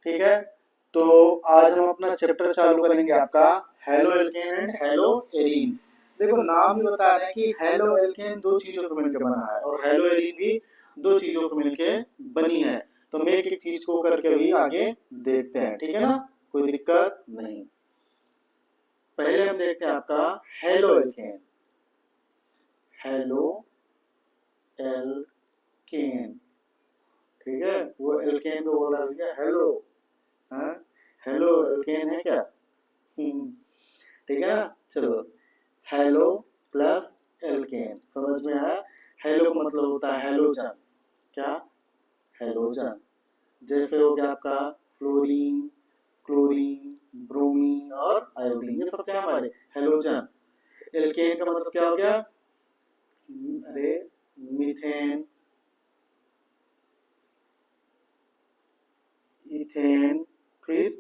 ठीक है, तो आज हम अपना चैप्टर चालू करेंगे आपका halo alkane and hello arene. देखो नाम ही बता रहे हैं कि हेलो एल्केन दो चीजों से मिलकर बना है और हेलो एरीन भी दो चीजों से मिलके बनी है। तो हम एक एक चीज को करके भी आगे देखते हैं, ठीक है ना, कोई दिक्कत नहीं। पहले हम देखते हैं आपका हेलो एल्केन। हेलो एल्केन, ठीक है, वो एल्केन को बोला भैया हेलो। हाँ, हेलो एल्केन है क्या? ठीक है ना। चलो, हेलो प्लस एल्केन समझ में आया। हेलो का मतलब होता है हेलोजन। क्या? हेलोजन। जैसे हो गया आपका फ्लोरीन, क्लोरीन, ब्रोमीन और आयोडीन, ये सब क्या हमारे हेलोजन। एल्केन का मतलब क्या हो गया? अरे मीथेन, इथेन, फिर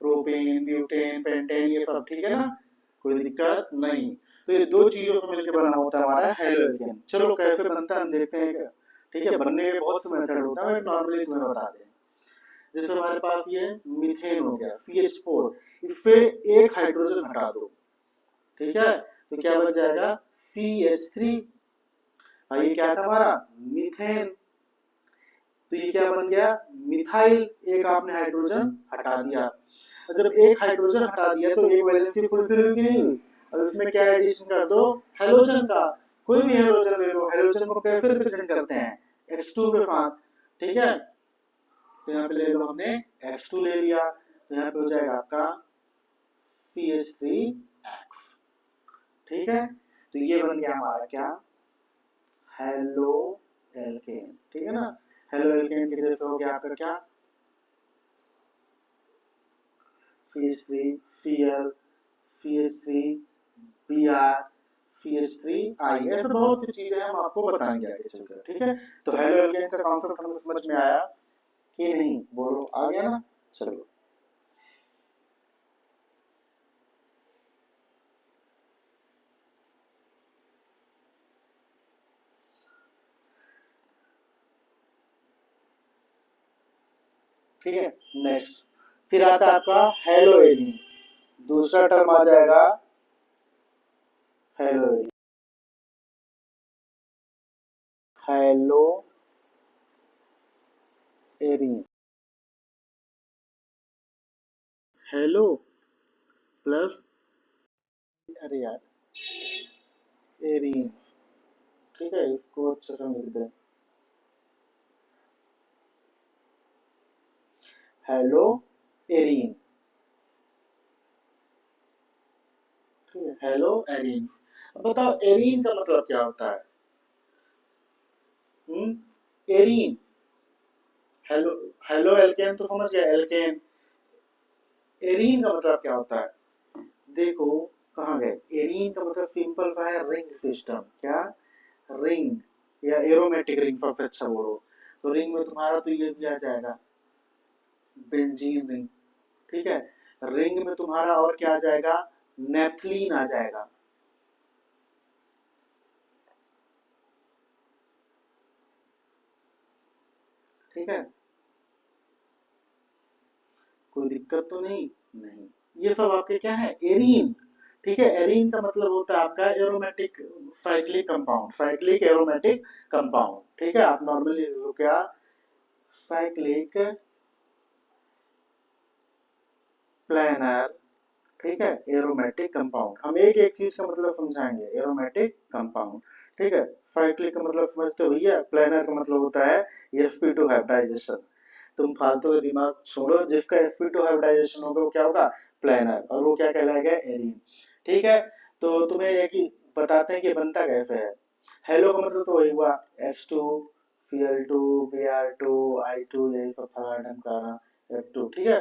प्रोपेन, ब्यूटेन, पेंटेन, ये सब ठीक है ना, कोई दिक्कत नहीं। तो ये दो चीजों से मिलकर बना होता है हमारा हेलो एल्केन। चलो कैसे बनता है हम देखते हैं क्या। ठीक है, बनने के बहुत से मेथड होता है, नॉर्मली तुम्हें बता दें। जैसे हमारे पास ये मीथेन हो गया CH4, इससे एक हाइड्रोजन हटा दो, ठीक है, तो क्या बच जाएगा? CH3। और ये क्या था हमारा? मीथेन। तो ये क्या बन गया? मिथाइल। एक आपने हाइड्रोजन हटा दिया। और जब एक हाइड्रोजन हटा दिया तो एक वैलेंसी फुलफिल हुई कि नहीं हुई? अब इसमें क्या एडिशन कर दो? हेलोजन का। कोई भी हेलोजन ले लो, हेलोजन को कैसे रिप्रेजेंट करते हैं? H2 के साथ, ठीक है। तो यहाँ पे ले लो हमने H2 ले लिया, तो यहाँ पे हो जाएगा आपका CH3X, ठीक है। तो ये बन गया हमारा क्या? हेलो एल्केन, ठीक है ना। हेलो एल्केन की जैसे हो गया आपका क्या? CH3 Cl, CH3 Br, CH3 I, ऐसे बहुत सी चीजें हम आपको बताएंगे आगे चलकर, ठीक है। तो हेलो एल्केन का कॉन्सेप्ट हमको समझ में आया कि नहीं? बोलो, आ गया ना। चलो, ठीक है। नेक्स्ट फिर आता है आपका हेलो एरीन। दूसरा टर्म आ जाएगा hello arene. Hello arene, hello plus, अरे यार, एरीन, ठीक है, इसको अच्छे से लिख दें। हेलो एरीन, ठीक है, हेलो एरीन। अब बताओ एरीन का मतलब क्या होता है? एरीन। हेलो, हेलो एल्केन तो समझ गया, एल्केन। एरीन का मतलब क्या होता है? देखो, कहाँ गए? एरीन का मतलब सिंपल सा है, रिंग सिस्टम। क्या? रिंग, या एरोमेटिक रिंग सबसे अच्छा बोलो। तो रिंग में तुम्हारा तो ये भी आ जाएगा बेंजीन रिंग, ठीक है। रिंग में तुम्हारा और क्या आ जाएगा? नेफ्थलीन आ जाएगा, ठीक है। कोई दिक्कत तो नहीं? नहीं। ये सब आपके क्या है? एरीन, ठीक है। एरीन का मतलब होता है आपका aromatic cyclic compound, cyclic aromatic compound, ठीक है। आप नॉर्मली क्या? साइक्लिक प्लानर, ठीक है, एरोमेटिक कंपाउंड। हम एक एक चीज का मतलब समझाएंगे। एरोमेटिक कंपाउंड, ठीक है। साइक्लिक का मतलब समझते हो भैया। प्लानर का मतलब होता है sp2 हाइब्रिडाइजेशन। तुम फालतू का दिमाग छोड़ो, जिसका sp2 हाइब्रिडाइजेशन होगा वो क्या होगा? प्लानर, और वो क्या कहलाएगा? एरीन, ठीक है। तो तुम्हें एक ही बताते हैं कि बनता कैसे है। हेलो का मतलब तो वही हुआ H2 Cl2 Br2 I2, यही सब था ढमकाना F2, ठीक है,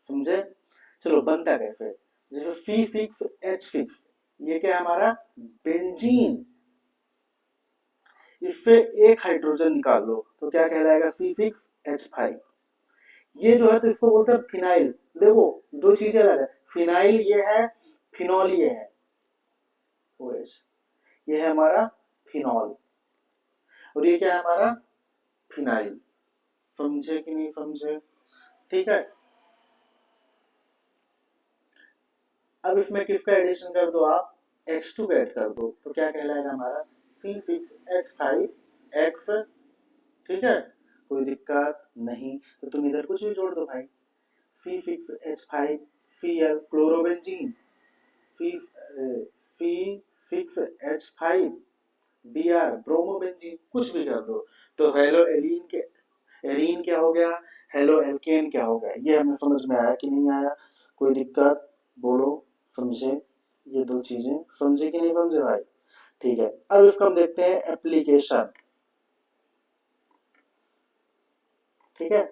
समझे। चलो बनता कैसे? जैसे C6H6, ये क्या है हमारा? बेंजीन। इससे एक हाइड्रोजन निकाल लो तो क्या कहलाएगा? C6H5। ये जो है तो इसको बोलते हैं फिनाइल। देखो, दो चीजें अलग है, फिनाइल ये है, फिनॉल ये है। OH, ये है हमारा फिनॉल, और ये क्या है हमारा? फिनाइल। समझे कि नहीं समझे? ठीक है, अब इसमें किसका एडिशन कर दो आप, x2 का ऐड कर दो, तो क्या कहलाएगा हमारा C6H5X। ठीक है, कोई दिक्कत नहीं, तो तुम इधर कुछ भी जोड़ दो भाई, C6H5 Cl chlorobenzene, C6H5 Br bromobenzene, कुछ भी कर दो। तो हेलो एलीन के एरीन क्या हो गया, हेलो एल्केन क्या हो गया, ये हमें समझ में आया कि नहीं आया? कोई दिक्कत बोलो, समझे? ये दो चीजें समझे कि नहीं समझे भाई? ठीक है, अब इसको हम देखते हैं एप्लीकेशन। ठीक है,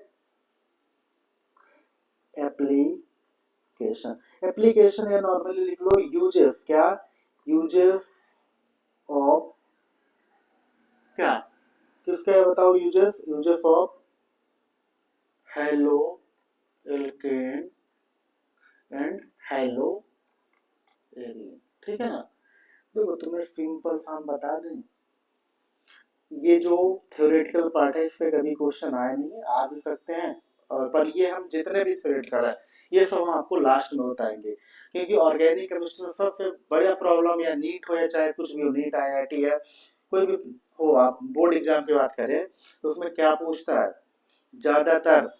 एप्लीकेशन, एप्लीकेशन या नॉर्मली लिख लो यूजेस, क्या यूजेस ऑफ, क्या किसका है बताओ, uses, uses of halo alkane and hello arene. ठीक है ना? देखो तुम्हें सिंपल फॉर्म बता दें, ये जो थ्योरेटिकल पार्ट है इससे कभी क्वेश्चन आए नहीं, आ भी सकते हैं, और पर ये हम जितने भी थ्योरेटिकल है ये सब हम आपको लास्ट में बताएंगे, क्योंकि ऑर्गेनिक केमिस्ट्री में सबसे बड़ा प्रॉब्लम, या नीट हो या चाहे कुछ भी हो, नीट आईआईटी है, कोई भी हो, आप बोर्ड एग्जाम की बात करें तो उसमें क्या पूछता है, ज्यादातर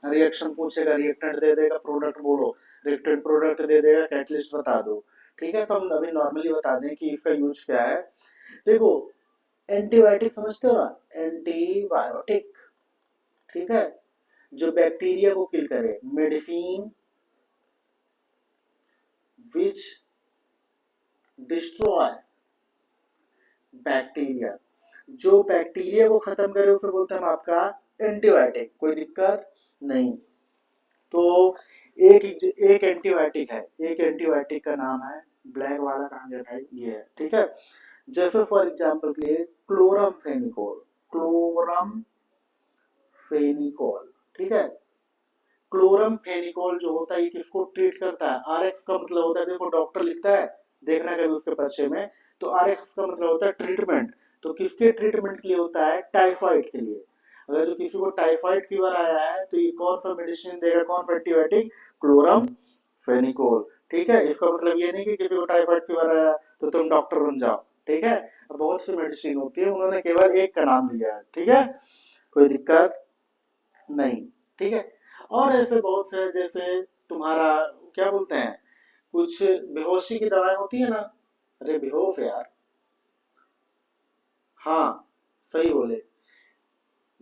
रिएक्शन पूछेगा, रिएक्टेंट दे देगा, प्रोडक्ट बोलो, रिएक्टेंट प्रोडक्ट दे देगा, कैटलिस्ट बता दो। ठीक है, तो हम अभी नॉर्मली बता दें कि इसका यूज क्या है। देखो, एंटीबायोटिक समझते हो ना, एंटीबायोटिक, ठीक है, जो बैक्टीरिया को किल करे, मेडिसिन विच डिस्ट्रॉय बैक्टीरिया, जो बैक्टीरिया को खत्म करे उसे बोलते हैं हम आपका एंटीबायोटिक। कोई दिक्कत नहीं। तो एक एक एंटीबायोटिक है, एक एंटीबायोटिक का नाम है, ब्लैक वाला कहाँ गया भाई, ये है। ठीक है, जैसे फॉर एग्जांपल के लिए क्लोरम फेनिकोल, क्लोरम फेनिकोल, ठीक है, क्लोरम फेनिकोल जो होता है ये किसको ट्रीट करता है, आरएक्स का मतलब होता है, देखो डॉक्टर लिखता है, देखना कभी उसके परिचय में, तो आरएक्स का मतलब होता है ट्रीटमेंट, तो किसके ट्रीटमेंट के लिए होता है, टाइफाइड के लिए। अगर जो किसी को टाइफाइड फीवर आया है तो ये कौन सा मेडिसिन देगा, कौन सा एंटीबायोटिक, क्लोरम फेनिकोल। ठीक है, इसका मतलब ये नहीं कि किसी को टाइफाइड फीवर आया तो तुम डॉक्टर बन जाओ। ठीक है, बहुत सी मेडिसिन होती है, उन्होंने केवल एक का नाम दिया है। ठीक है, कोई दिक्कत नहीं। ठीक है, और ऐसे बहुत से, जैसे तुम्हारा क्या बोलते हैं, कुछ बेहोशी की दवाएं होती है ना, अरे बेहोश यार, हाँ सही बोले,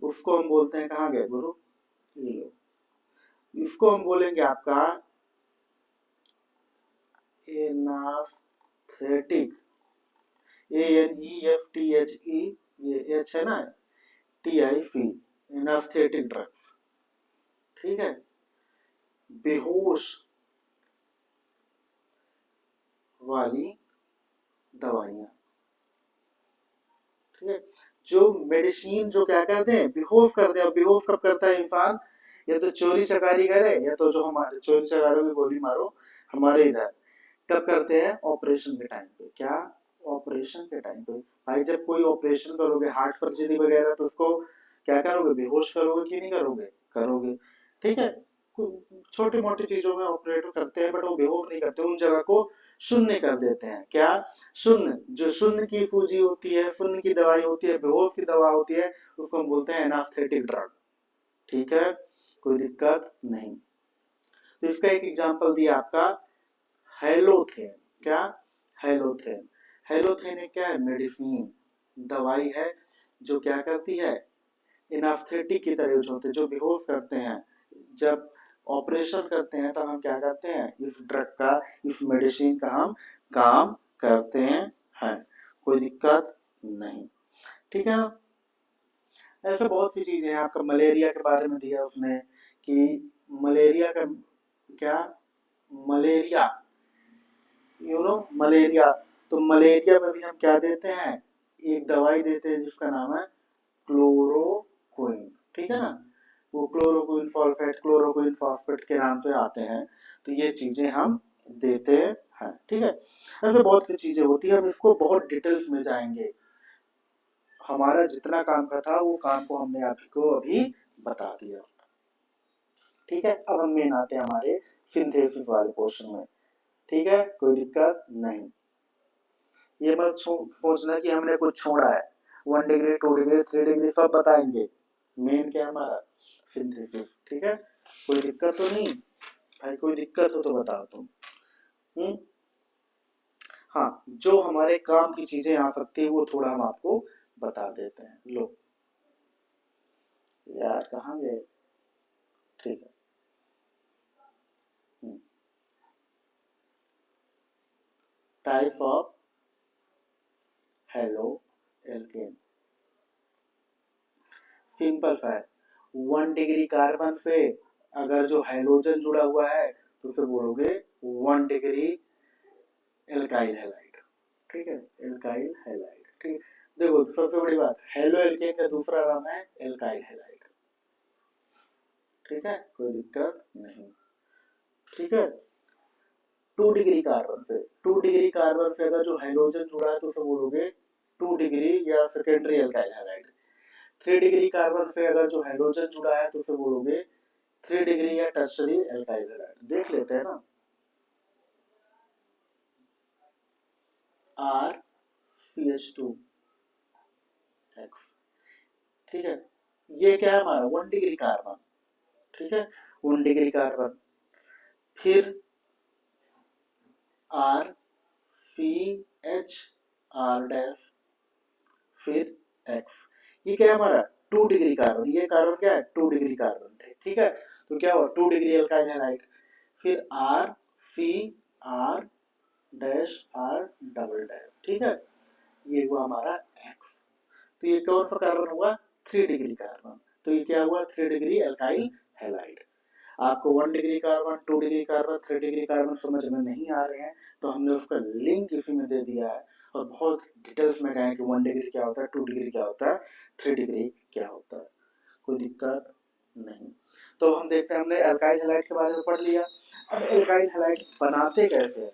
उसको हम बोलते हैं, कहाँ गए गुरु, ये लो, इसको हम बोलेंगे आपका एनास्थेटिक, ANEFTHE, ये एच है ना, TIC, एनास्थेटिक ड्रग्स। ठीक है, बेहोश वाली दवाइयाँ। ठीक है, जो मेडिसिन जो क्या करते हैं, बेहोश कर दे, और बेहोश कब करता है इंसान, या तो चोरी चकारी करे, या तो जो हमारे चोरी चकारों की गोली मारो हमारे इधर, कब करते हैं, ऑपरेशन के टाइम पे, क्या ऑपरेशन के टाइम पे। भाई जब कोई ऑपरेशन करोगे, हार्ट सर्जरी वगैरह, तो उसको क्या करोगे, बेहोश करोगे कि नहीं करोगे, करोगे। ठीक है, छोटी मोटी चीजों में ऑपरेट करते हैं, बट वो बेहोश नहीं करते, उन जगह को शून्य कर देते हैं, क्या शून्य, जो शून्य की फूजी होती है, शून्य की दवाई होती है, बेहोश की दवा होती है, उसको हम बोलते हैं एनास्थेटिक ड्रग। ठीक है, कोई दिक्कत नहीं। तो इसका एक एग्जांपल दिया आपका हेलोथेन, क्या हेलोथेन, हेलोथेन एक क्या है, मेडिसिन, दवाई है, जो क्या करती है, एनास्थेटिक की तरह यूज होते हैं, जो बेहोश करते हैं। जब ऑपरेशन करते हैं तब हम क्या करते हैं, इस ड्रग का, इस मेडिसिन का हम काम करते हैं। कोई दिक्कत नहीं। ठीक है ना? ऐसे बहुत सी चीजें हैं, आपका मलेरिया के बारे में दिया उसने, कि मलेरिया का क्या, मलेरिया, मलेरिया, तो मलेरिया में भी हम क्या देते हैं, एक दवाई देते हैं जिसका नाम है क्लोरोक्विन। ठीक है ना, वो क्लोरोक्विन सल्फेट, क्लोरोक्विन फॉस्फेट के नाम से आते हैं, तो ये चीजें हम देते हैं। ठीक है, ऐसे बहुत सी चीजें होती है, हम इसको बहुत डिटेल्स में जाएंगे, हमारा जितना काम का था वो काम को हमने आपको अभी बता दिया। ठीक है, अब हम मेन आते हैं हमारे सिंथेसिस वाले पोर्शन में। ठीक है, कोई दिक्कत नहीं। ये मत सोचना कि हमने कुछ छोड़ा है। 1 डिग्री 2 डिग्री 3 डिग्री सब बताएंगे। मेन क्या हमारा सिंथेसिस। ठीक है, कोई दिक्कत तो नहीं भाई? कोई दिक्कत हो तो बताओ तुम। हम्म। हाँ, जो हमारे काम की चीजें आ सकती है वो थोड़ा हम आपको बता देते हैं। लो यार, कहाँ गए? ठीक है। Type of halo alkane. Simple fact, 1 degree carbon पे अगर जो हाइड्रोजन जुड़ा हुआ है तो उसे बोलोगे 1 डिग्री एल्काइल हैलाइड। ठीक है, एल्काइल हैलाइड। ठीक, देखो सबसे बड़ी बात, हेलो एल्केन का दूसरा नाम है एल्काइल हैलाइड। ठीक है, कोई दिक्कत नहीं। ठीक है, 2 डिग्री कार्बन से 2 डिग्री कार्बन से अगर जो हाइड्रोजन जुड़ा है तो उसे बोलोगे 2 डिग्री या secondary alkyl halide. 3 degree carbon पे अगर जो हाइड्रोजन जुड़ा है तो उसे बोलोगे 3 डिग्री या टर्शरी एल्काइल हैलाइड। देख लेते हैं ना। R C H two X. ठीक है, ये क्या है हमारा 1 डिग्री कार्बन। ठीक है, 1 डिग्री कार्बन। फिर R C H R dash, फिर एक्स। ये क्या है हमारा 2 डिग्री कार्बन। ये कार्बन क्या है 2 डिग्री कार्बन थे। ठीक है, तो क्या हुआ 2 डिग्री एल्काइल हैलाइड। फिर R C R dash R double dash. ठीक है, ये हुआ हमारा एक्स। तो ये कौन सा कार्बन हुआ 3 डिग्री कार्बन। तो ये क्या हुआ 3 डिग्री एल्काइल हैलाइड। आपको 1 degree carbon 2 degree carbon 3 degree carbon समझ में नहीं आ रहे हैं तो हमने उसका लिंक इसी में दे दिया है और बहुत डिटेल्स में कहें कि 1 डिग्री क्या होता है, 2 डिग्री क्या होता है, 3 डिग्री क्या होता है। कोई दिक्कत नहीं। तो हम देखते हैं, हमने एल्काइल हैलाइड के बारे में पढ़ लिया। अब एल्काइल हैलाइड बनाते कैसे हैं,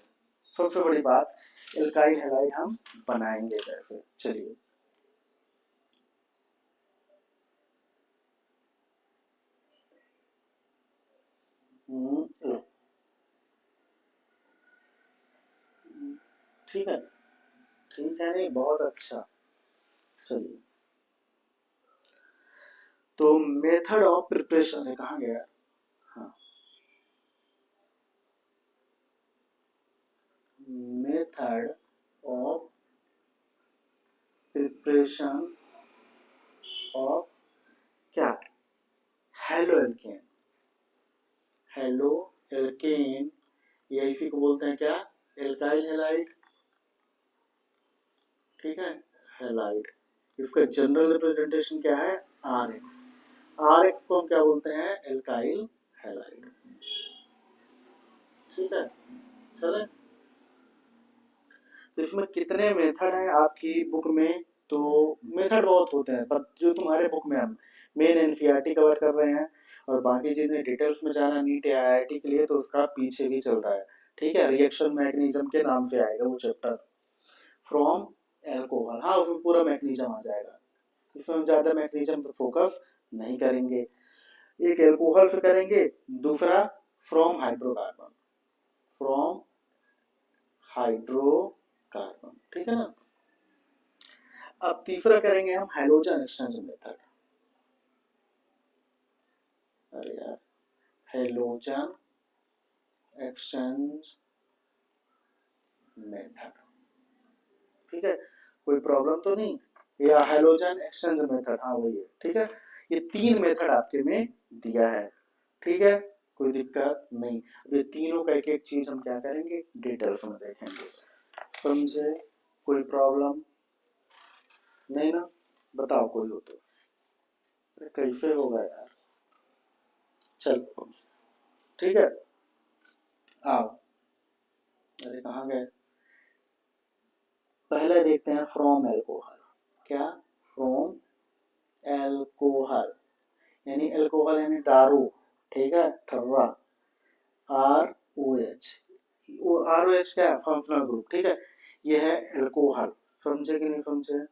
सबसे बड़ी बात, एल्काइल हैलाइड हम बनाएंगे कैसे, चलिए। ठीक है, ठीक है, नहीं बहुत अच्छा। चलिए, तो मेथड ऑफ प्रिपरेशन है, कहाँ गया? हाँ, मेथड ऑफ प्रिपरेशन ऑफ क्या, हेलो एल्केन। हेलो एल्केन, ये इसी को बोलते हैं क्या, एल्काइल हैलाइड। ठीक है, हैलाइड। इसका जनरल रिप्रेजेंटेशन क्या है, आर एक्स। आर एक्स को हम क्या बोलते हैं, एल्काइल हैलाइड। ठीक है, चले। तो इसमें कितने मेथड हैं आपकी बुक में, तो मेथड बहुत होते हैं पर जो तुम्हारे बुक में हम मेन एनसीईआरटी कवर कर रहे हैं और बाकी जितने डिटेल्स में जाना नीट या आईआईटी के लिए तो उसका पीछे भी चल रहा है। ठीक है, रिएक्शन मैकेनिज्म के नाम से आएगा वो चैप्टर, फ्रॉम एल्कोहल। हाँ, उसमें पूरा मैकेनिज्म आ जाएगा। इसमें हम ज़्यादा मैकेनिज्म पर फोकस नहीं करेंगे। एक एल्कोहल से करेंगे, दूसरा फ्रॉम हाइड्रोकार्बन, फ्रॉम हाइड्रोकार्बन। ठीक है ना। अब तीसरा करेंगे हम हाइड्रोजन एक्सचेंज मेथड। अरे यार, हाइड्रोजन एक्सचेंज मेथड। ठीक है, कोई प्रॉब्लम तो नहीं? या हाइड्रोजन एक्सचेंज मेथड, हाँ वही है। ठीक है, ये 3 मेथड आपके में दिया है। ठीक है, कोई दिक्कत नहीं। अब ये तीनों का एक एक चीज हम क्या करेंगे, डिटेल्स में देखेंगे। समझे? कोई प्रॉब्लम नहीं ना? बताओ कोई हो तो। कैसे होगा यार, चलो ठीक है, आओ। अरे कहाँ गए? पहले देखते हैं फ्रॉम एल्कोहल। क्या, फ्रॉम एल्कोहल, यानी एल्कोहल यानी दारू। ठीक है, ठर्रा, आर ओ एच। वो आर ओ एच क्या है, फंक्शनल ग्रुप। ठीक है, ये है एल्कोहल। समझे कि नहीं समझे?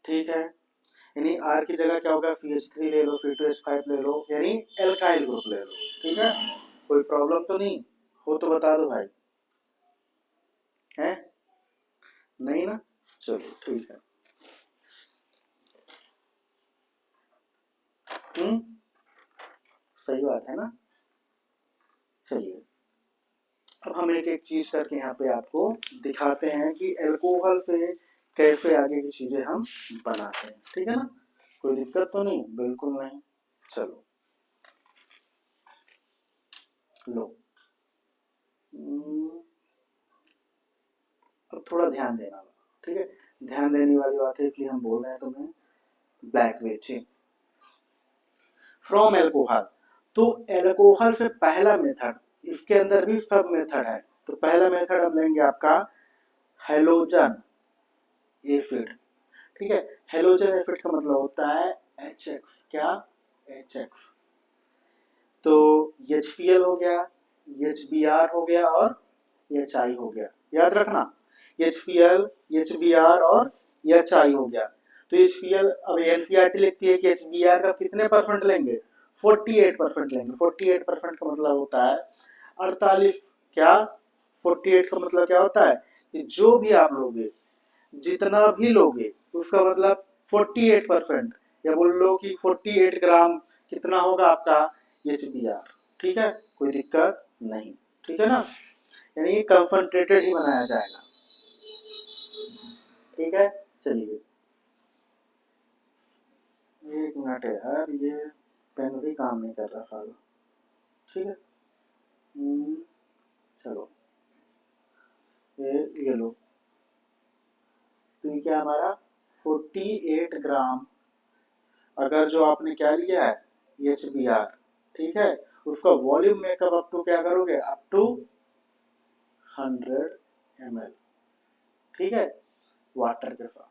ठीक है, यानी आर की जगह क्या होगा, CH3 ले लो, C2H5 ले लो, यानी एल्काइल ग्रुप ले लो। ठीक है, कोई प्रॉब्लम तो नहीं हो तो बता दो भाई, है नहीं ना? चलो ठीक है। हम्म, सही बात है ना। चलिए अब हम एक एक चीज करके यहाँ पे आपको दिखाते हैं कि अल्कोहल से कैसे आगे की चीजें हम बनाते हैं। ठीक है ना, कोई दिक्कत तो नहीं, बिल्कुल नहीं। चलो लो, हम्म, अब थोड़ा ध्यान देना। ठीक है, ध्यान देने वाली बात है इसलिए हम बोल रहे हैं तुम्हें। ब्लैक वेचिंग फ्रॉम एल्कोहल, तो एल्कोहल से पहला मेथड, इसके अंदर भी सब मेथड है। तो पहला मेथड हम लेंगे आपका हेलोजन एसिड। ठीक है, हेलोजन एसिड का मतलब होता है HX, क्या HX। तो HCl हो गया, HBr हो गया और HI हो गया, याद रखना। HCl, HBr और HI हो गया। तो HCl, अब NCERT लिखती है कि HBr का कितने परसेंट लेंगे, 48% लेंगे। 48% का मतलब होता है 48, क्या 48 का मतलब क्या होता है कि जो भी आप लोगे, जितना भी लोगे उसका मतलब 48%, या बोल लो कि 48 ग्राम कितना होगा आपका HBr। ठीक है, कोई दिक्कत नहीं। ठीक है ना, यानी कंसंट्रेटेड ही बनाया जाएगा। ठीक है, चलिए एक मिनट है यार, ये पेन भी काम नहीं कर रहा साला। ठीक है, चलो ये लो। तो ये क्या हमारा 48 ग्राम, अगर जो आपने क्या लिया है HBr, ठीक है, उसका वॉल्यूम मेकअप अप टू क्या करोगे, अप टू 100 ml। ठीक है, वाटर के साथ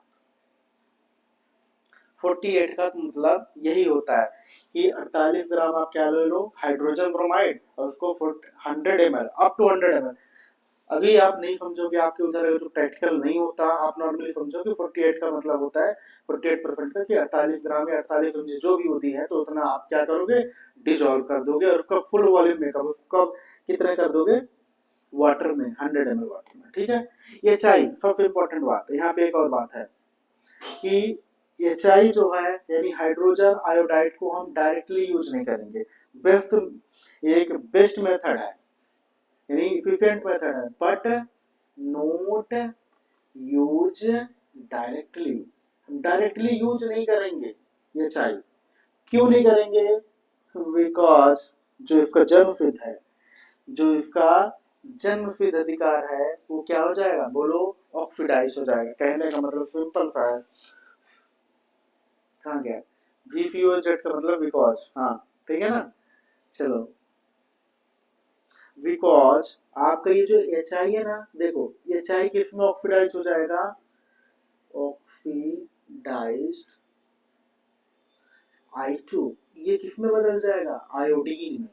48 का मतलब यही होता है कि 48 ग्राम आप क्या ले लो हाइड्रोजन ब्रोमाइड, और उसको 100 ml, अप टू 100 ml। अभी आप नहीं समझोगे, आपके उधर जो प्रैक्टिकल नहीं होता, आप नॉर्मली समझोगे 48 का मतलब होता है 48% का, कि 48 ग्राम या 48 ml जो भी होती है, तो उतना आप क्या करोगे, डिजोल्व कर दोगे और उसका फुल वॉल्यूम मेकअप उसको कितने कर दोगे, वाटर में, 100 ml वाटर में। ठीक है, ये चाहिए सबसे इंपॉर्टेंट बात है। यहाँ पे एक और बात है कि HI जो है, यानी हाइड्रोजन आयोडाइड को हम डायरेक्टली यूज नहीं करेंगे। बेस्ट, एक बेस्ट मेथड है, यानी इफिशिएंट मेथड है, but note use directly. Directly use नहीं करेंगे HI, क्यों नहीं करेंगे, बिकॉज जो इसका जन्मसिद्ध है, जो इसका जन्मसिद्ध अधिकार है, वो क्या हो जाएगा, बोलो ऑक्सीडाइज हो जाएगा। कहने का मतलब सिंपल सा है। कहाँ गया, VCOZ का मतलब बिकॉज, हाँ ठीक है ना। चलो, बिकॉज आपका ये जो HI है ना, देखो HI किस में ऑक्सीडाइज हो जाएगा, ऑक्सीडाइज्ड I2, ये किस में बदल जाएगा, आयोडीन में।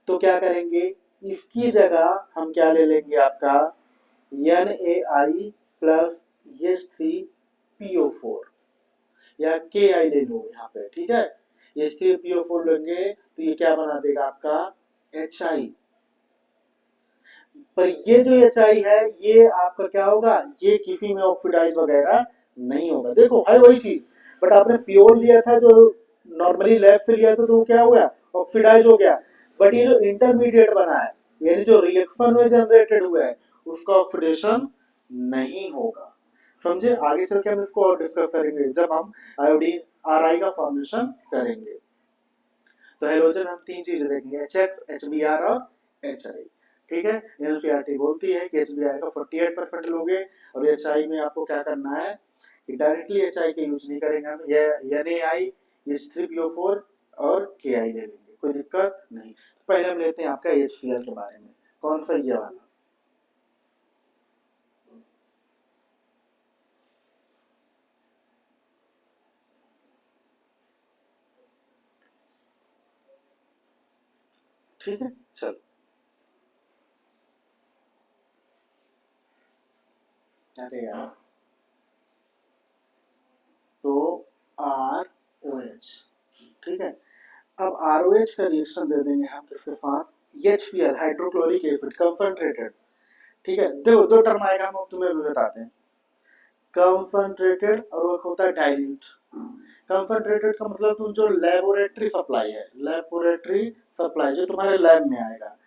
तो क्या करेंगे, इसकी जगह हम क्या ले लेंगे आपका NaI प्लस H3PO4, या KI ले लो यहाँ पे। ठीक है, H3PO4 लेंगे तो ये क्या बना देगा आपका HI। पर ये जो HI है, ये आपका क्या होगा, ये किसी में ऑक्सीडाइज वगैरह नहीं होगा। देखो है वही चीज, बट आपने प्योर लिया था जो नॉर्मली लैब से लिया था, तो वो क्या हुआ, ऑक्सीडाइज हो गया। बट ये जो इंटरमीडिएट बना है, यानी जो रिएक्शन में जनरेटेड हुआ है, उसका ऑक्सीडेशन नहीं होगा। समझे, आगे चल के हम इसको और डिस्कस करेंगे जब हम आयोडीन RI का फॉर्मेशन करेंगे। तो हेलोजन हम तीन चीजें देखेंगे, HX, HBr और HI। ठीक है, एनसीईआरटी बोलती है कि HBr का 48% लोगे, और HI में आपको क्या करना है कि डायरेक्टली HI के यूज नहीं करेंगे हम, ये NaI, H3PO4 और KI ले लेंगे, कोई दिक्कत नहीं। तो पहले हम लेते हैं आपका HCl के बारे में, कौन सा, ये वाला। ठीक है, चलो, अरे यार अब ROH का रिएक्शन दे देंगे हम किसके साथ, HCl हाइड्रोक्लोरिक एसिड कंसंट्रेटेड। ठीक है, दो टर्म आएगा, हम तुम्हें भी बताते हैं। कंसंट्रेटेड और एक होता है डाइल्यूट। कंसंट्रेटेड का मतलब तुम जो लेबोरेटरी सप्लाई है, लेबोरेटरी सप्लाई जो तुम्हारे लैब में आएगा।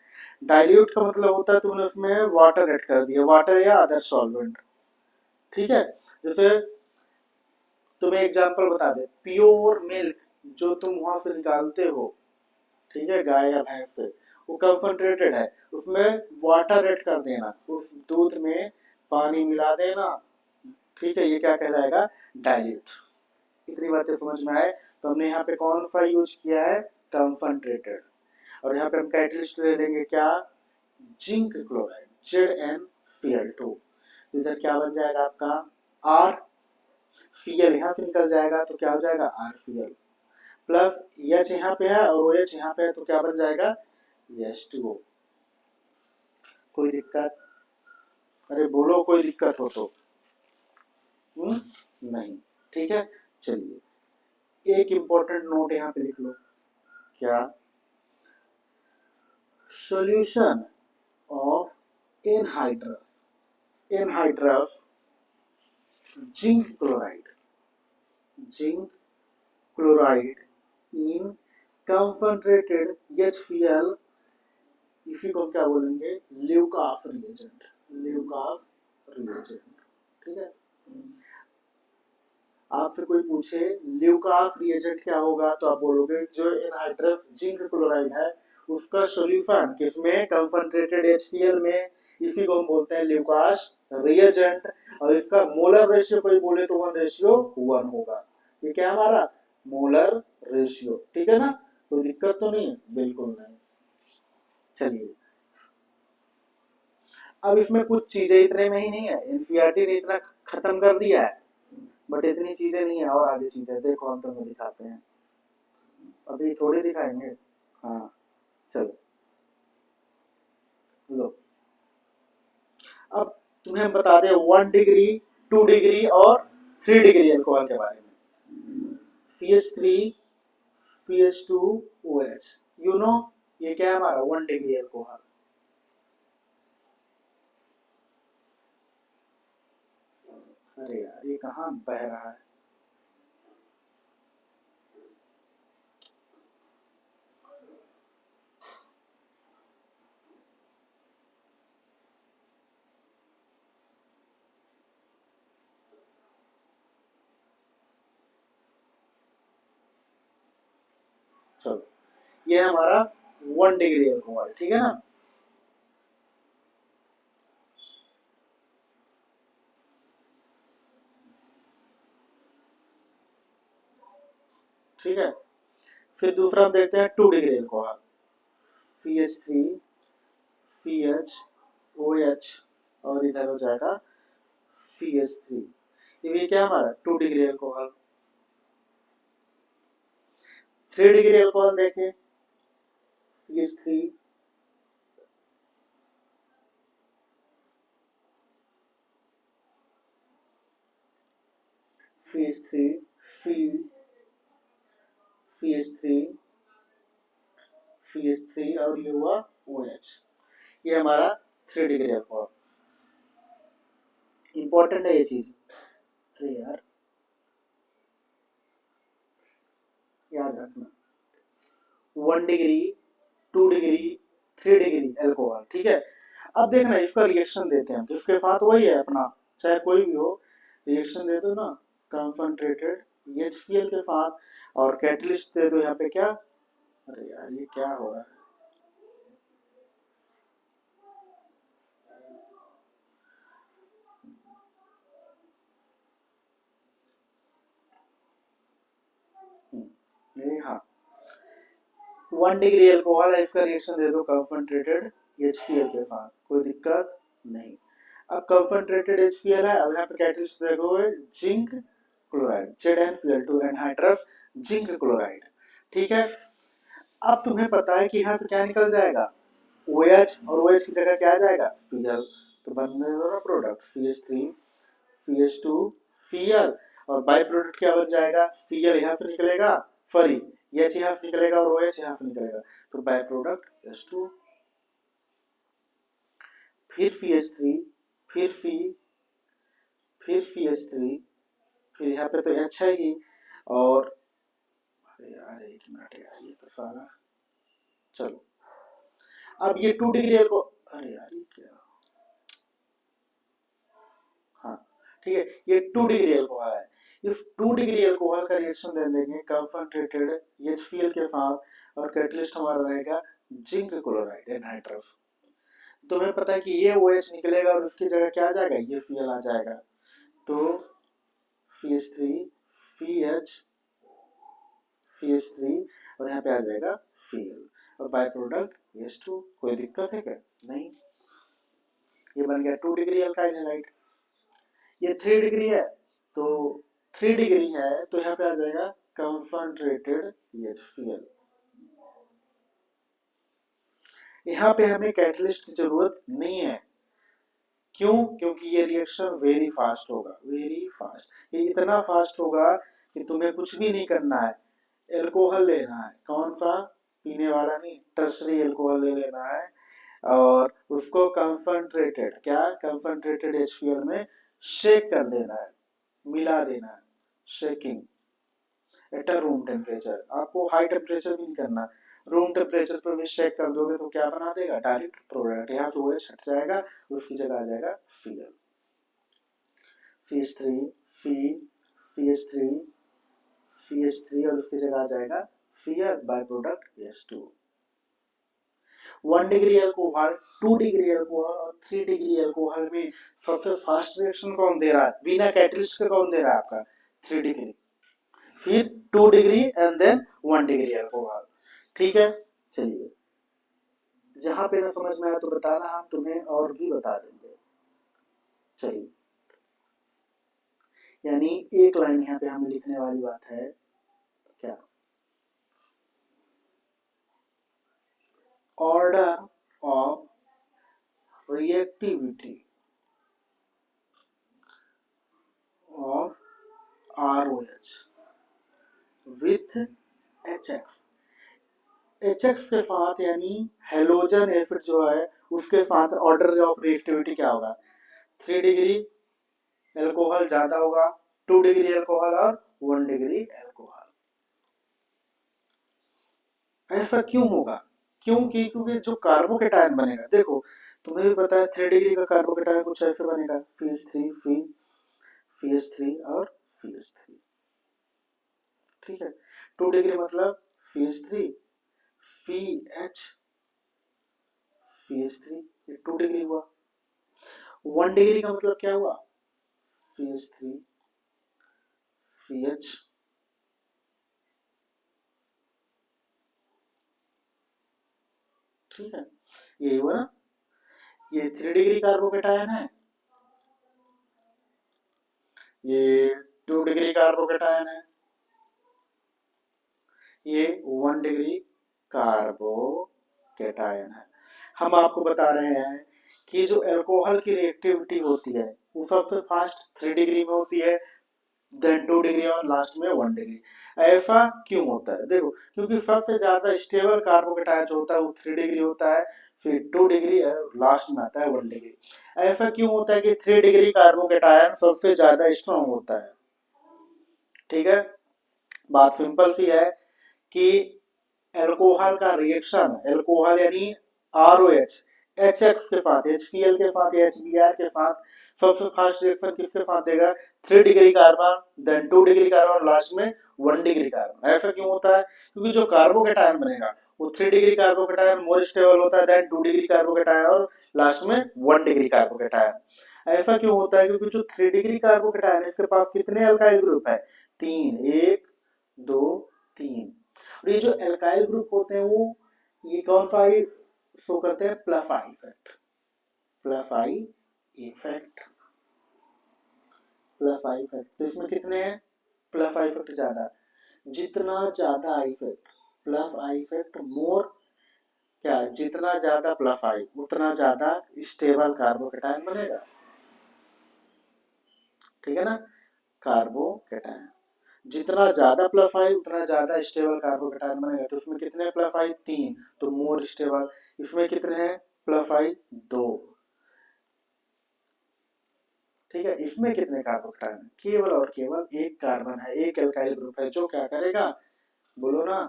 डाइल्यूट का मतलब होता है तुमने उसमें वाटर ऐड कर दिया, वाटर या अदर सॉल्वेंट। ठीक है, जैसे तुम्हें एग्जांपल बता दे, प्योर मिल्क जो तुम वहां से निकालते हो, ठीक है, गाय या भैंस से, वो कंसंट्रेटेड है, उसमें वाटर ऐड कर देना, उस दूध में पानी मिला देना। ठीक है, ये क्या कहलाएगा, डाइल्यूट। इतनी बातें समझ में आए तो हमने यहाँ पे कौन सा यूज किया है, कंसंट्रेटेड। और यहाँ पे हम कैटलिस्ट ले लेंगे क्या, जिंक क्लोराइड ZnCl2। इधर क्या बन जाएगा आपका आर, Cl यहाँ से निकल जाएगा तो क्या हो जाएगा RCl, प्लस H यहाँ पे है और OH यहाँ पे है तो क्या बन जाएगा H2O। कोई दिक्कत, अरे बोलो कोई दिक्कत हो तो। नहीं, ठीक है। चलिए एक इंपॉर्टेंट नोट यहाँ पे लिख लो, क्या, solution of anhydrous zinc chloride in concentrated HCl, इसी को क्या बोलेंगे, ल्यूकास रिएजेंट। ठीक है, आपसे कोई पूछे ल्यूकास रिएजेंट क्या होगा तो आप बोलोगे जो एनहाइड्रस जिंक क्लोराइड है उसका सॉल्यूशन किसमें, कंसंट्रेटेड HCl में, इसी को हम बोलते हैं ल्यूकास रिएजेंट। और इसका मोलर रेशियो कोई बोले तो 1:1 होगा। ये क्या हमारा मोलर रेशियो, ठीक है ना, कोई दिक्कत तो नहीं है, बिल्कुल नहीं। चलिए अब इसमें कुछ चीजें इतने में ही नहीं है, एनसीईआरटी ने इतना खत्म कर दिया है, बट इतनी चीजें नहीं है, और आगे चीजें देखो हम तुम्हें दिखाते हैं, अभी थोड़ी दिखाएंगे। हाँ चलो लो, अब तुम्हें हम बता दें 1 डिग्री 2 डिग्री और 3 डिग्री अल्कोहल के बारे में। CH3 CH2OH, यू नो ये क्या है हमारा 1 डिग्री अल्कोहल। अरे यार ये कहाँ बह रहा है, चलो ये हमारा 1 डिग्री अल्कोहल, ठीक है ना। ठीक है, फिर दूसरा हम देखते हैं 2 डिग्री अल्कोहल, CH3 CHOH और इधर हो जाएगा CH3। ये क्या हमारा 2 डिग्री अल्कोहल। 3 डिग्री अल्कोहल देखें, CH3 CH3 CH3 CH3 और ये हुआ OH, ये हमारा 3 डिग्री अल्कोहल। इंपॉर्टेंट है ये चीज, अरे यार याद रखना, 1 डिग्री 2 डिग्री 3 डिग्री अल्कोहल, ठीक है। अब देखना इसका रिएक्शन देते हैं किसके साथ, वही है अपना, चाहे कोई भी हो, रिएक्शन दे दो ना कंसंट्रेटेड HCl के साथ, और कैटलिस्ट दे दो यहाँ पे क्या, अरे यार ये क्या हो रहा है, ये हाँ 1 डिग्री अल्कोहल है, इसका रिएक्शन दे दो कंसंट्रेटेड HCl के साथ, कोई दिक्कत नहीं। अब कंसंट्रेटेड HCl है, अब यहाँ पे कैटलिस्ट दे दो zinc chloride ZnCl2 anhydrous zinc chloride, ठीक है। अब तुम्हें पता है कि यहाँ से क्या निकल जाएगा OH, और OH की जगह क्या आ जाएगा Cl, तो बनने वाला प्रोडक्ट CH3 CH2 Cl, और बाई प्रोडक्ट क्या बन जाएगा Cl यहाँ से निकलेगा, सॉरी एच हाफ निकलेगा और ओ एच हाफ निकलेगा, तो बाय प्रोडक्ट H2, फिर FeH3, फिर फिर FeH3, फिर यहाँ पे तो H है ही, और अरे यार एक मिनट यार, ये तो सारा, चलो अब ये 2 डिग्री को, अरे यार ये क्या, हाँ ठीक है, ये 2 डिग्री अल्कोहल है। इस 2 डिग्री अल्कोहल का रिएक्शन दे देंगे कंसंट्रेटेड HCl के साथ, और कैटलिस्ट हमारा रहेगा जिंक क्लोराइड एनहाइड्रस। तुम्हें पता है कि ये OH निकलेगा और उसकी जगह क्या आ जाएगा, ये Cl आ जाएगा, तो CH3 CH CH3 और यहाँ पे आ जाएगा Cl, और बाय प्रोडक्ट H2। कोई दिक्कत है क्या, नहीं। ये बन गया 2 डिग्री अल्काइल हैलाइड। ये 3 डिग्री है, तो 3 डिग्री है तो यहाँ पे आ जाएगा कंसंट्रेटेड HCl। यहाँ पे हमें कैटलिस्ट की जरूरत नहीं है, क्यों, क्योंकि ये रिएक्शन वेरी फास्ट होगा, वेरी फास्ट। ये इतना फास्ट होगा कि तुम्हें कुछ भी नहीं करना है, एल्कोहल लेना है, कौन सा, पीने वाला नहीं, टर्सरी एल्कोहल ले लेना है, और उसको कंसंट्रेटेड, क्या कंसंट्रेटेड HCl में शेक कर देना है, मिला देना है, shaking at a room temperature. आपको हाई टेम्परेचर भी नहीं करना, रूम टेम्परेचर पर भी शेक कर दोगे तो क्या बना देगा, डायरेक्ट प्रोडक्ट, यहाँ से OH हट जाएगा, उसकी जगह आ जाएगा Cl, CH3 CH3 CH3 और उसकी जगह आ जाएगा Cl, by product H2। 1 degree alcohol, 2 degree alcohol और 3 डिग्री अल्कोहल में सबसे फास्ट रिएक्शन कौन दे रहा है, बिना कैटलिस्ट के कौन दे रहा है आपका, 3 डिग्री, फिर 2 degree and then 1 degree alcohol. ठीक है, चलिए जहां पे ना समझ में आया तो बताना, हम तुम्हें और भी बता देंगे। चलिए, यानी एक लाइन यहाँ पे हमें लिखने वाली बात है, क्या, order of reactivity of ROH with HF। HF के साथ यानी हेलोजन एसिड जो है उसके साथ ऑर्डर ऑफ रिएक्टिविटी क्या होगा, 3 डिग्री अल्कोहल ज्यादा होगा, 2 डिग्री अल्कोहल और 1 डिग्री अल्कोहल। ऐसा क्यों होगा, क्योंकि क्योंकि जो कार्बोकेटायन बनेगा, देखो तुम्हें भी पता है 3 डिग्री का कार्बोकेटायन कुछ ऐसे बनेगा, CH3 CH3 और CH3। ठीक है, 2 डिग्री मतलब CH3 CH CH3, ये 2 डिग्री हुआ। 1 डिग्री का मतलब क्या हुआ, CH3 CH, ठीक है, ये हुआ ना, ये 3 डिग्री कार्बोकेटायन है, ये 2 डिग्री कार्बोकेटायन है, ये 1 डिग्री कार्बोकेटायन है। हम आपको बता रहे हैं कि जो अल्कोहल की रिएक्टिविटी होती है वो सबसे फास्ट 3 डिग्री में होती है, देन 2 डिग्री और लास्ट में 1 डिग्री। ऐसा क्यों होता है, देखो क्योंकि सबसे ज्यादा स्टेबल कार्बोकेटायन जो होता है वो 3 डिग्री होता है, फिर 2 डिग्री लास्ट में आता है 1 डिग्री। ऐसा क्यों होता है कि 3 डिग्री कार्बोकेटायन सबसे ज्यादा स्ट्रॉन्ग होता है, ठीक है, बात सिंपल सी है कि एल्कोहल का रिएक्शन, एल्कोहल यानी ROH HX के साथ, HCl के साथ, HBr के साथ सबसे फास्ट रिएक्शन किसके साथ देगा, 3 degree carbon, then 2 degree carbon, last में 1 डिग्री कार्बन। ऐसा क्यों होता है, क्योंकि जो कार्बोकेटायन बनेगा वो 3 डिग्री कार्बोकेटायन मोर स्टेबल होता है देन 2 डिग्री कार्बोकेटायन, और लास्ट में 1 डिग्री कार्बोकेटायन। ऐसा क्यों होता है, क्योंकि जो 3 डिग्री कार्बोकेटायन इसके पास कितने अल्काइल ग्रुप है, 3, 1 2 3। और ये जो एल्काइल ग्रुप होते हैं वो ये कौन सा शो करते हैं, plus I effect, plus I effect, plus I effect. तो इसमें कितने हैं, प्लस आई इफेक्ट ज्यादा, जितना ज्यादा I effect, plus I effect more, क्या, जितना ज्यादा प्लस आई उतना ज्यादा स्टेबल कार्बोकेटायन बनेगा, ठीक है ना, कार्बोकेटायन। जितना ज्यादा प्लस आई उतना ज्यादा स्टेबल कार्बोकेटायन बनेगा। तो इसमें कितने प्लस आई 3, तो मोर स्टेबल। इसमें कितने हैं प्लस आई 2, ठीक है। इसमें कितने कार्बोकेटायन, केवल और केवल एक कार्बन है, एक एल्काइल ग्रुप है, जो क्या करेगा, बोलो ना,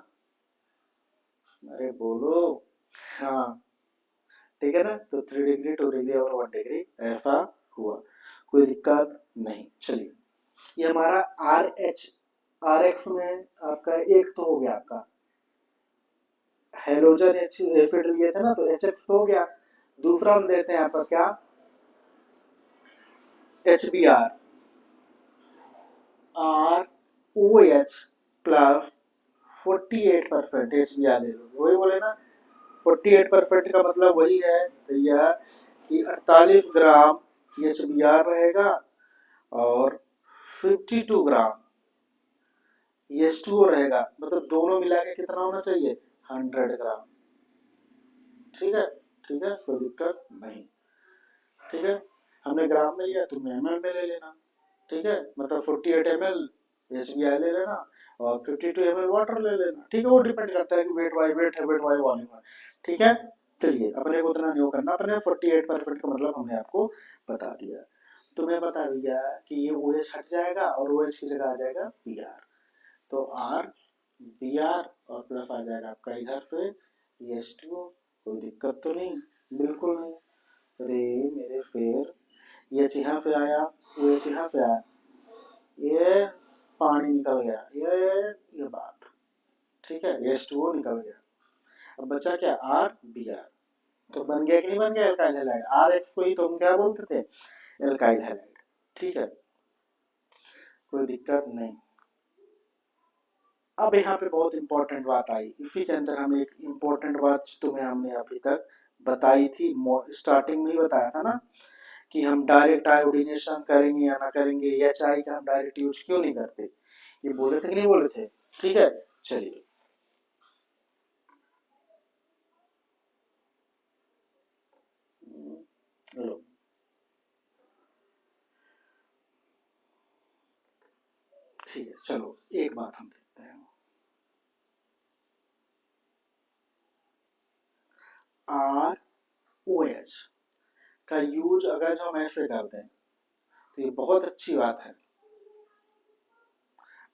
अरे बोलो, हाँ, ठीक है ना। तो 3 डिग्री 2 डिग्री और 1 डिग्री ऐसा हुआ, कोई दिक्कत नहीं। चलिए, ये हमारा आर एच, आर एक्स में आपका एक तो हो गया आपका हेलोजन एच एसिड लिए थे ना, तो एच एक्स तो हो गया। दूसरा हम देते हैं आपका क्या, H B R, R O H plus 48% H B R ले लो, वही बोले ना। 48% का मतलब वही है भैया कि 48 ग्राम एच बी आर रहेगा और 52 ग्राम एच टू ओ रहेगा, मतलब दोनों मिला के कितना होना चाहिए, 100 ग्राम। ठीक है, ठीक है, कोई दिक्कत नहीं। ठीक है, हमने ग्राम में लिया, तुम एम एल में ले लेना। ठीक है, मतलब 48 ml एच बी आई ले लेना और 52 ml वाटर ले लेना। ठीक है, वो डिपेंड करता है कि वेट बाई वेट है, वेट बाई वॉल्यूम है। ठीक है, चलिए, अपने को उतना नहीं वो करना, अपने 48% का मतलब हमने आपको बता दिया। तुम्हें बता दिया कि ये ओ एच हट जाएगा और ओ एच की जगह आ जाएगा बी आर। तो आर बी आर और प्लस आ जाएगा आपका इधर से एच टू ओ। कोई दिक्कत तो नहीं, बिल्कुल नहीं। अरे मेरे फिर ये यहाँ पे आया, वो यहाँ पे आया, ये पानी निकल गया, ये बात, ठीक है, एच टू ओ निकल गया। अब बचा क्या, आर बी आर। तो बन गया कि नहीं बन गया एल्काइल हैलाइड, आर एक्स को ही तो हम क्या बोलते थे, एल्काइल हैलाइड। ठीक है, कोई दिक्कत नहीं। अब यहाँ पे बहुत इंपॉर्टेंट बात आई, इसी के अंदर हम एक इंपॉर्टेंट बात तुम्हें हमने अभी तक बताई थी, स्टार्टिंग में ही बताया था ना, कि हम डायरेक्ट आयोडीनेशन करेंगे या ना करेंगे, या चाय का हम डायरेक्ट यूज क्यों नहीं करते, ये बोले थे कि नहीं बोले थे। ठीक है, चलिए, लो, ठीक है, चलो एक बात हम देखते हैं, आर ओ एच का यूज अगर हम ऐसे कर दें तो ये बहुत अच्छी बात है,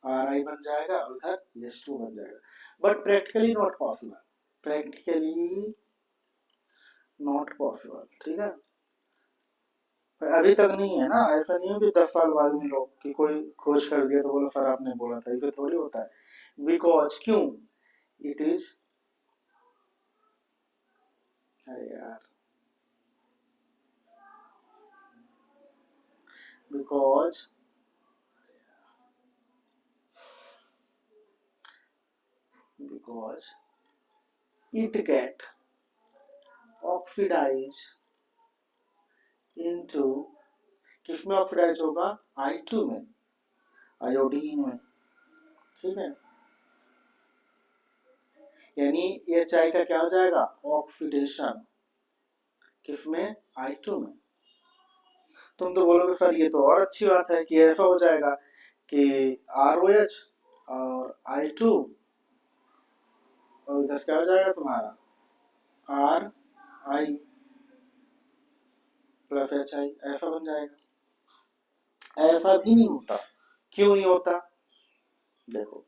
आर आई बन जाएगा और इधर एच टू बन जाएगा, but practically not possible, practically not possible. ठीक है, अभी तक नहीं है ना, ऐसा नहीं है कि 10 साल बाद में लोग कि कोई खोज कर दिया तो बोला सर आपने बोला था, इसे थोड़ी होता है। बिकॉज क्यों, इट इज, अरे यार, because because it get oxidize into, किसमें ऑक्सीडाइज होगा, I2 में, आयोडीन में। ठीक है, यानी एच आई का क्या हो जाएगा, ऑक्सीडेशन, किसमें, I2 में। तुम तो बोलोगे सर ये तो और अच्छी बात है कि ऐसा हो जाएगा कि आर ओ एच और I2 और इधर क्या हो जाएगा तुम्हारा, are I plus H I, ऐसा बन जाएगा। ऐसा भी नहीं होता, क्यों नहीं होता, देखो,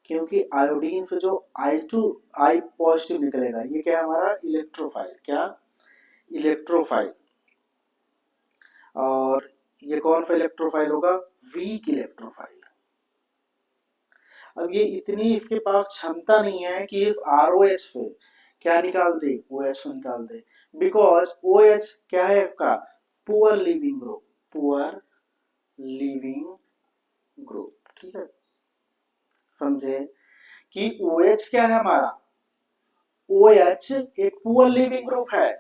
क्योंकि आयोडीन से जो I2 आई पॉजिटिव निकलेगा, ये क्या है हमारा इलेक्ट्रोफाइल, क्या, इलेक्ट्रोफाइल। और ये कौन सा इलेक्ट्रोफाइल होगा, वीक इलेक्ट्रोफाइल। अब ये इतनी इसके पास क्षमता नहीं है कि इस आर ओ एच पे क्या निकाल दे, ओ एच को निकाल दे। बिकॉज ओ एच क्या है आपका, poor leaving group, poor leaving group. ठीक है, समझे कि ओ एच क्या है हमारा, ओ एच एक पुअर लिविंग ग्रुप है।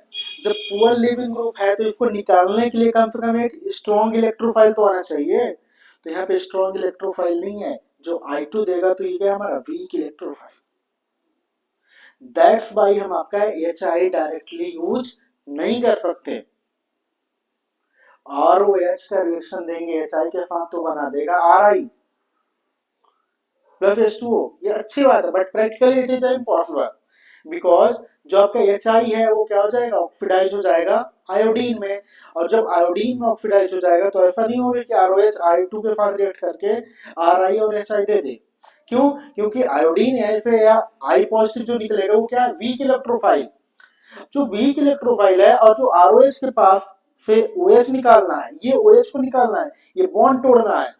जब पुअर लिविंग ग्रुप है तो इसको निकालने के लिए कम से कम एक स्ट्रॉन्ग इलेक्ट्रोफाइल तो आना चाहिए। तो यहाँ पे स्ट्रॉन्ग इलेक्ट्रोफाइल नहीं है, जो I2 देगा तो ये क्या है हमारा वीक इलेक्ट्रोफाइल। दैट्स वाई हम आपका एच आई डायरेक्टली यूज नहीं कर सकते। ROH का रिएक्शन देंगे HI के साथ तो बना देगा RI प्लस H2O। ये अच्छी बात है but practically it is impossible because जो आपका HI है वो क्या हो जाएगा, ऑक्सीडाइज हो जाएगा आयोडीन में, और जब आयोडीन में ऑक्सीडाइज हो जाएगा तो ऐसा नहीं होगा कि ROH I2 के साथ रिएक्ट करके RI और HI दे दे। क्यों? क्योंकि आयोडीन ऐसे या I पॉजिटिव जो निकलेगा वो क्या है, वीक इलेक्ट्रोफाइल। जो वीक इलेक्ट्रोफाइल है और जो ROH के पास से OH निकालना है, ये OH को निकालना है, ये बॉन्ड तोड़ना है,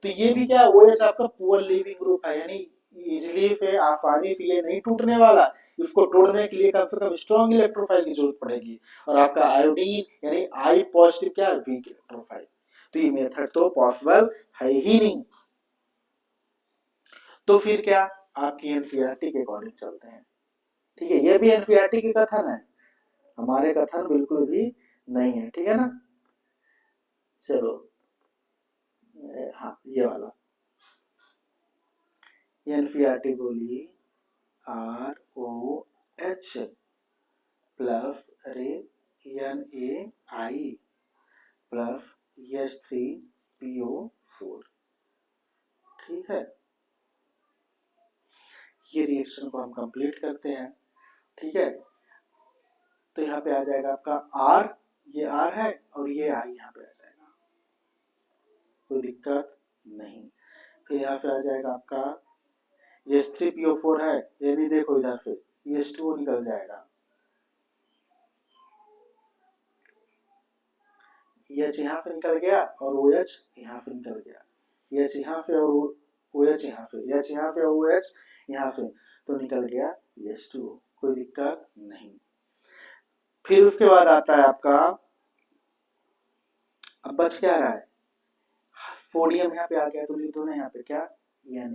तो ये भी क्या OH आपका पुअर लीविंग ग्रुप है, यानी इजीली से आसानी से ये नहीं टूटने वाला। इसको तोड़ने के लिए कम से कम स्ट्रॉन्ग इलेक्ट्रोफाइल की जरूरत पड़ेगी, और आपका आयोडीन यानी I पॉजिटिव क्या है, वीक इलेक्ट्रोफाइल। तो ये मेथड तो पॉसिबल है ही नहीं। तो फिर क्या, आपकी एनसीईआरटी के अकॉर्डिंग चलते हैं। ठीक है, ये भी एनसीईआरटी की कथन है, हमारे कथन बिल्कुल भी नहीं है। ठीक है ना, चलो हाँ ये वाला एनसीईआरटी बोली ROH प्लस अरे NaI प्लस H3PO4। ठीक है, ये रिएक्शन को हम कंप्लीट करते हैं। ठीक है, तो यहाँ पे आ जाएगा आपका R, ये R है और ये I यहाँ पे आ जाएगा, कोई दिक्कत नहीं। फिर यहाँ पे आ जाएगा आपका H3PO4 है, ये नहीं देखो इधर से H2O निकल जाएगा, H यहाँ से निकल गया और OH यहाँ से निकल गया, H यहाँ से और OH यहाँ से, H यहाँ से और OH यहाँ से, तो निकल गया H2O, कोई दिक्कत नहीं। फिर उसके बाद आता है आपका, अब बच क्या रहा है, सोडियम यहाँ पे आ गया, तो लिख दो ना यहाँ पे क्या Na,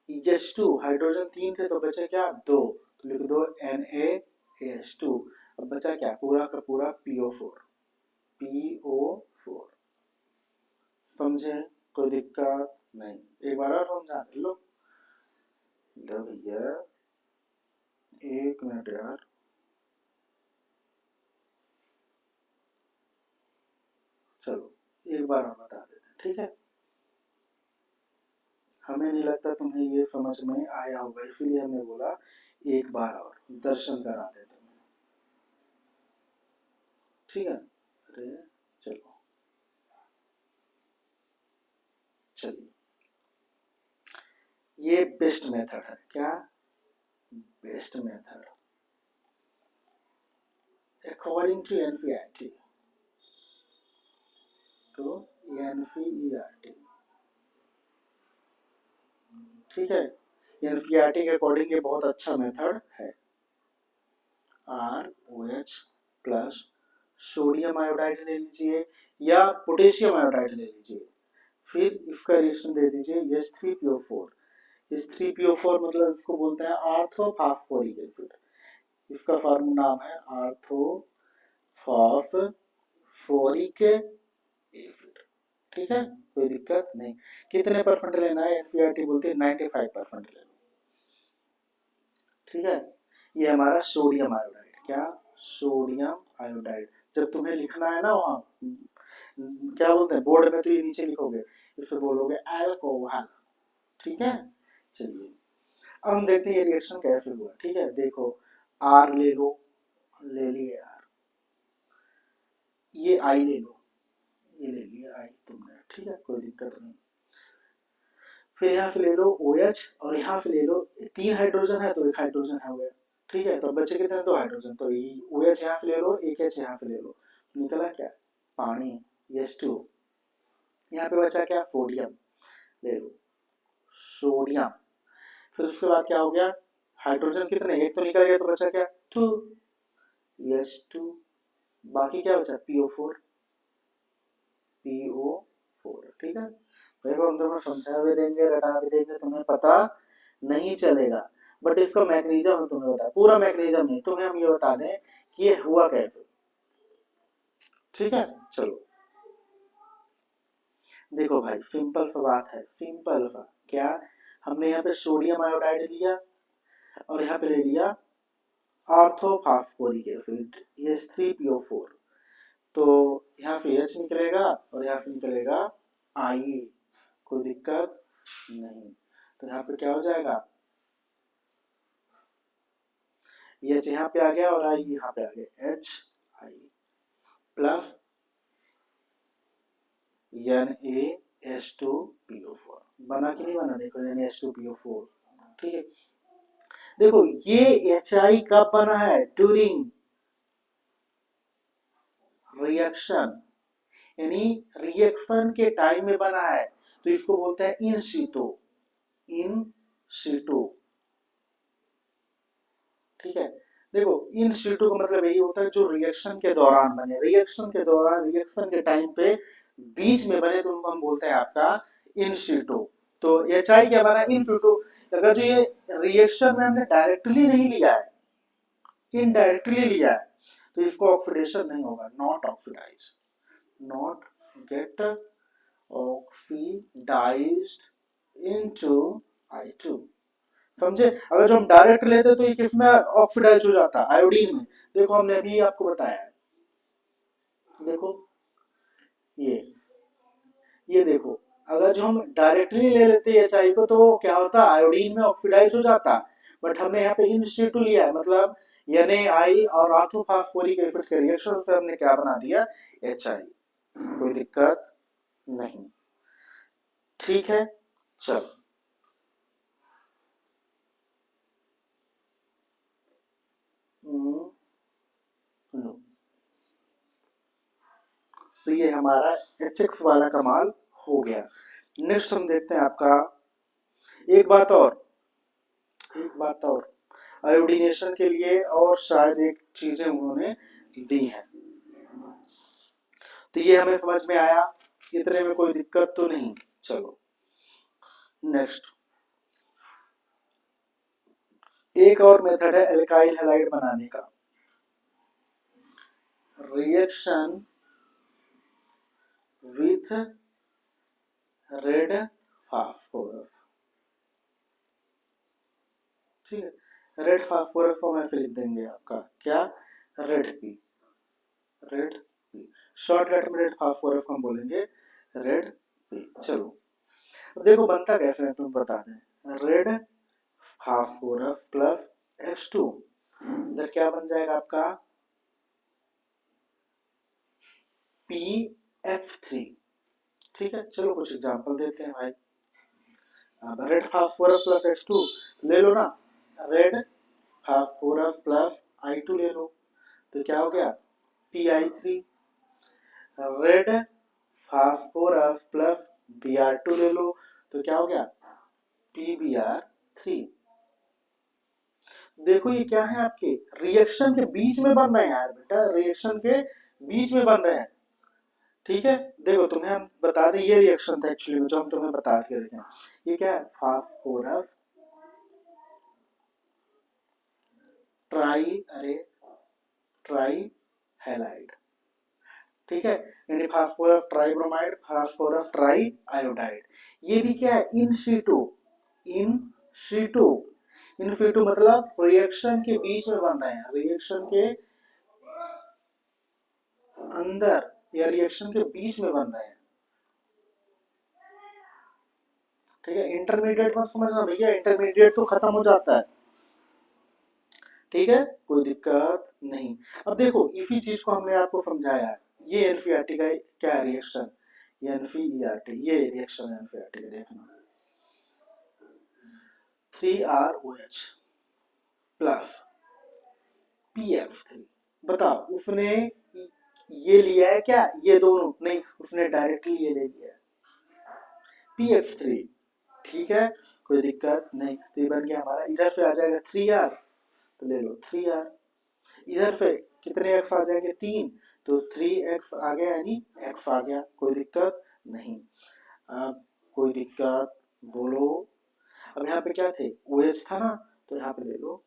H2 हाइड्रोजन 3 थे तो बचे क्या 2, तो लिख दो NaH2। अब बचा क्या, पूरा का पूरा PO4। समझे, कोई दिक्कत नहीं। एक बार और समझा लो भैया, एक मिनट यार, चलो एक बार और बता देते हैं। ठीक है, हमें नहीं लगता तुम्हें ये समझ में आया होगा, इसलिए हमने बोला एक बार और दर्शन करा देते हैं। ठीक है, अरे चलो चलिए, ये बेस्ट मेथड है, क्या best method according to NCERT, तो एनसीईआरटी। ठीक है, एनसीईआरटी के अकॉर्डिंग ये बहुत अच्छा मेथड है। ROH प्लस सोडियम आयोडाइड ले लीजिए या पोटेशियम आयोडाइड ले लीजिए, फिर इसका रिएक्शन दे दीजिए H3PO4। H3PO4 मतलब इसको बोलते हैं आर्थोफॉस्फोरिक एसिड, इसका फार्मूला नाम है आर्थोफॉस्फोरिक एसिड। ठीक है, कोई दिक्कत नहीं। कितने परसेंट लेना है, एनसीईआरटी बोलती है 95% लेना। ठीक है, ये हमारा सोडियम आयोडाइड, क्या सोडियम आयोडाइड। जब तुम्हें लिखना है ना वहाँ क्या बोलते हैं बोर्ड में, तो ये नीचे लिखोगे, इसे बोलोगे अल्कोहल। ठीक है, चलिए अब हम देखते हैं ये रिएक्शन कैसे हुआ। ठीक है, देखो R ले लो, ले लिए R, ये I ले लो, ये ले लिया I तुमने। ठीक है, कोई दिक्कत नहीं। फिर यहाँ से ले लो OH और यहाँ से ले लो, 3 हाइड्रोजन है तो 1 हाइड्रोजन है गया। ठीक है, तो बचे कितने 2 हाइड्रोजन, तो OH यहाँ से ले लो, 1 H यहाँ से ले लो, निकला क्या पानी H2। यहाँ पे बचा क्या सोडियम, ले लो सोडियम। फिर उसके बाद क्या हो गया, हाइड्रोजन कितने, एक तो निकल गया तो बचा क्या 2 H2, बाकी क्या बचा PO4। ठीक है, देखो हम तुम्हें समझा भी देंगे रटा भी देंगे, तुम्हें पता नहीं चलेगा, बट इसका मैकेनिज्म हम तुम्हें बता, पूरा मैकेनिज्म नहीं, तुम्हें हम ये बता दें कि ये हुआ कैसे। ठीक है, चलो देखो भाई, सिंपल सा बात है, सिंपल सा क्या, हमने यहाँ पे सोडियम आयोडाइड लिया और यहाँ पे ले लिया ऑर्थोफॉस्फोरिक एसिड H3PO4 तो यहाँ पे H निकलेगा और यहाँ पे निकलेगा I, कोई दिक्कत नहीं। तो यहाँ पे क्या हो जाएगा, H यहाँ पे आ गया और I यहाँ पे आ गया, HI प्लस NaH2PO4 बना कि नहीं बना, देखो NaH2PO4, ठीक है। देखो ये HI कब बना है, ड्यूरिंग रिएक्शन, यानी रिएक्शन के टाइम में बना है, तो इसको बोलते हैं इन सीटो, इन सीटो, ठीक है। देखो इन सीटो का मतलब यही होता है जो रिएक्शन के दौरान बने, रिएक्शन के दौरान, रिएक्शन के टाइम पे बीच में बने, तो उनको हम बोलते हैं आपका इन सीटो। तो एच आई क्या बना, इन सीटो। अगर जो ये रिएक्शन में हमने डायरेक्टली नहीं लिया है, इनडायरेक्टली लिया है, तो इसको ऑक्सीडेशन नहीं होगा, not oxidize, not get oxidized into I2, समझे। अगर जो हम डायरेक्ट लेते तो ये किसमें ऑक्सीडाइज हो जाता, आयोडीन में। देखो हमने अभी आपको बताया है, देखो ये देखो, अगर जो हम डायरेक्टली ले लेते एच आई को तो क्या होता, आयोडीन में ऑक्सीडाइज हो जाता। बट हमने यहाँ पे इन सिटू लिया है, मतलब NaI और ऑर्थोफॉस्फोरिक एसिड के रिएक्शन से हमने क्या बना दिया, HI, कोई दिक्कत नहीं, ठीक है। चलो लो, तो ये हमारा HX वाला कमाल हो गया। नेक्स्ट हम देखते हैं आपका, एक बात और, एक बात और, आयोडीनेशन के लिए और शायद एक चीजें उन्होंने दी है, तो ये हमें समझ में आया, इतने में कोई दिक्कत तो नहीं। चलो नेक्स्ट, एक और मेथड है एल्काइल हैलाइड बनाने का, रिएक्शन विथ रेड फास्फोरस, ठीक है। रेड फास्फोरस को मैं फिर लिख देंगे आपका क्या, red P, red P, shortcut में रेड फास्फोरस को हम बोलेंगे रेड पी। चलो अब देखो बनता कैसे है, तुम बता दें, रेड फास्फोरस प्लस H2, इधर क्या बन जाएगा आपका PF3, ठीक है। चलो कुछ एग्जांपल देते हैं भाई, अब रेड फास्फोरस प्लस H2 ले लो ना, रेड फास्फोरस प्लस I2 ले लो, तो क्या हो गया PI3, red phosphorus plus Br2 ले लो, तो क्या हो गया PBr3। देखो ये क्या है, आपके रिएक्शन के बीच में बन रहे हैं यार बेटा, रिएक्शन के बीच में बन रहे हैं, ठीक है। देखो तुम्हें हम बता दें, ये रिएक्शन था एक्चुअली जो हम तुम्हें बता के रखे, ये क्या है, फास्फोरस ट्राई हैलाइड, ठीक है, यानी phosphorus tribromide, phosphorus tri iodide. ये भी क्या है, in situ, in situ, in situ मतलब रिएक्शन के बीच में बन रहे हैं, रिएक्शन के अंदर या रिएक्शन के बीच में बन रहे हैं, ठीक है। इंटरमीडिएट मत समझना भैया, इंटरमीडिएट तो खत्म हो जाता है, ठीक है, कोई दिक्कत नहीं। अब देखो इसी चीज को हमने आपको समझाया है, ये एनसीईआरटी का क्या रिएक्शन, एनसीईआरटी ये रिएक्शन एनसीईआरटी का, देखना 3ROH प्लस PF3, बताओ उसने ये लिया है क्या, ये दोनों नहीं, उसने डायरेक्टली ये ले लिया है PF3, ठीक है, कोई दिक्कत नहीं। तो ये बन गया हमारा, इधर से आ जाएगा 3R, तो ले लो 3R, इधर पे कितने एक्स आ जाएंगे, 3, तो 3x आ गया, यानी x आ गया, कोई दिक्कत नहीं। अब कोई दिक्कत बोलो, अब यहाँ पे क्या थे, OH था ना, तो यहाँ पे ले लो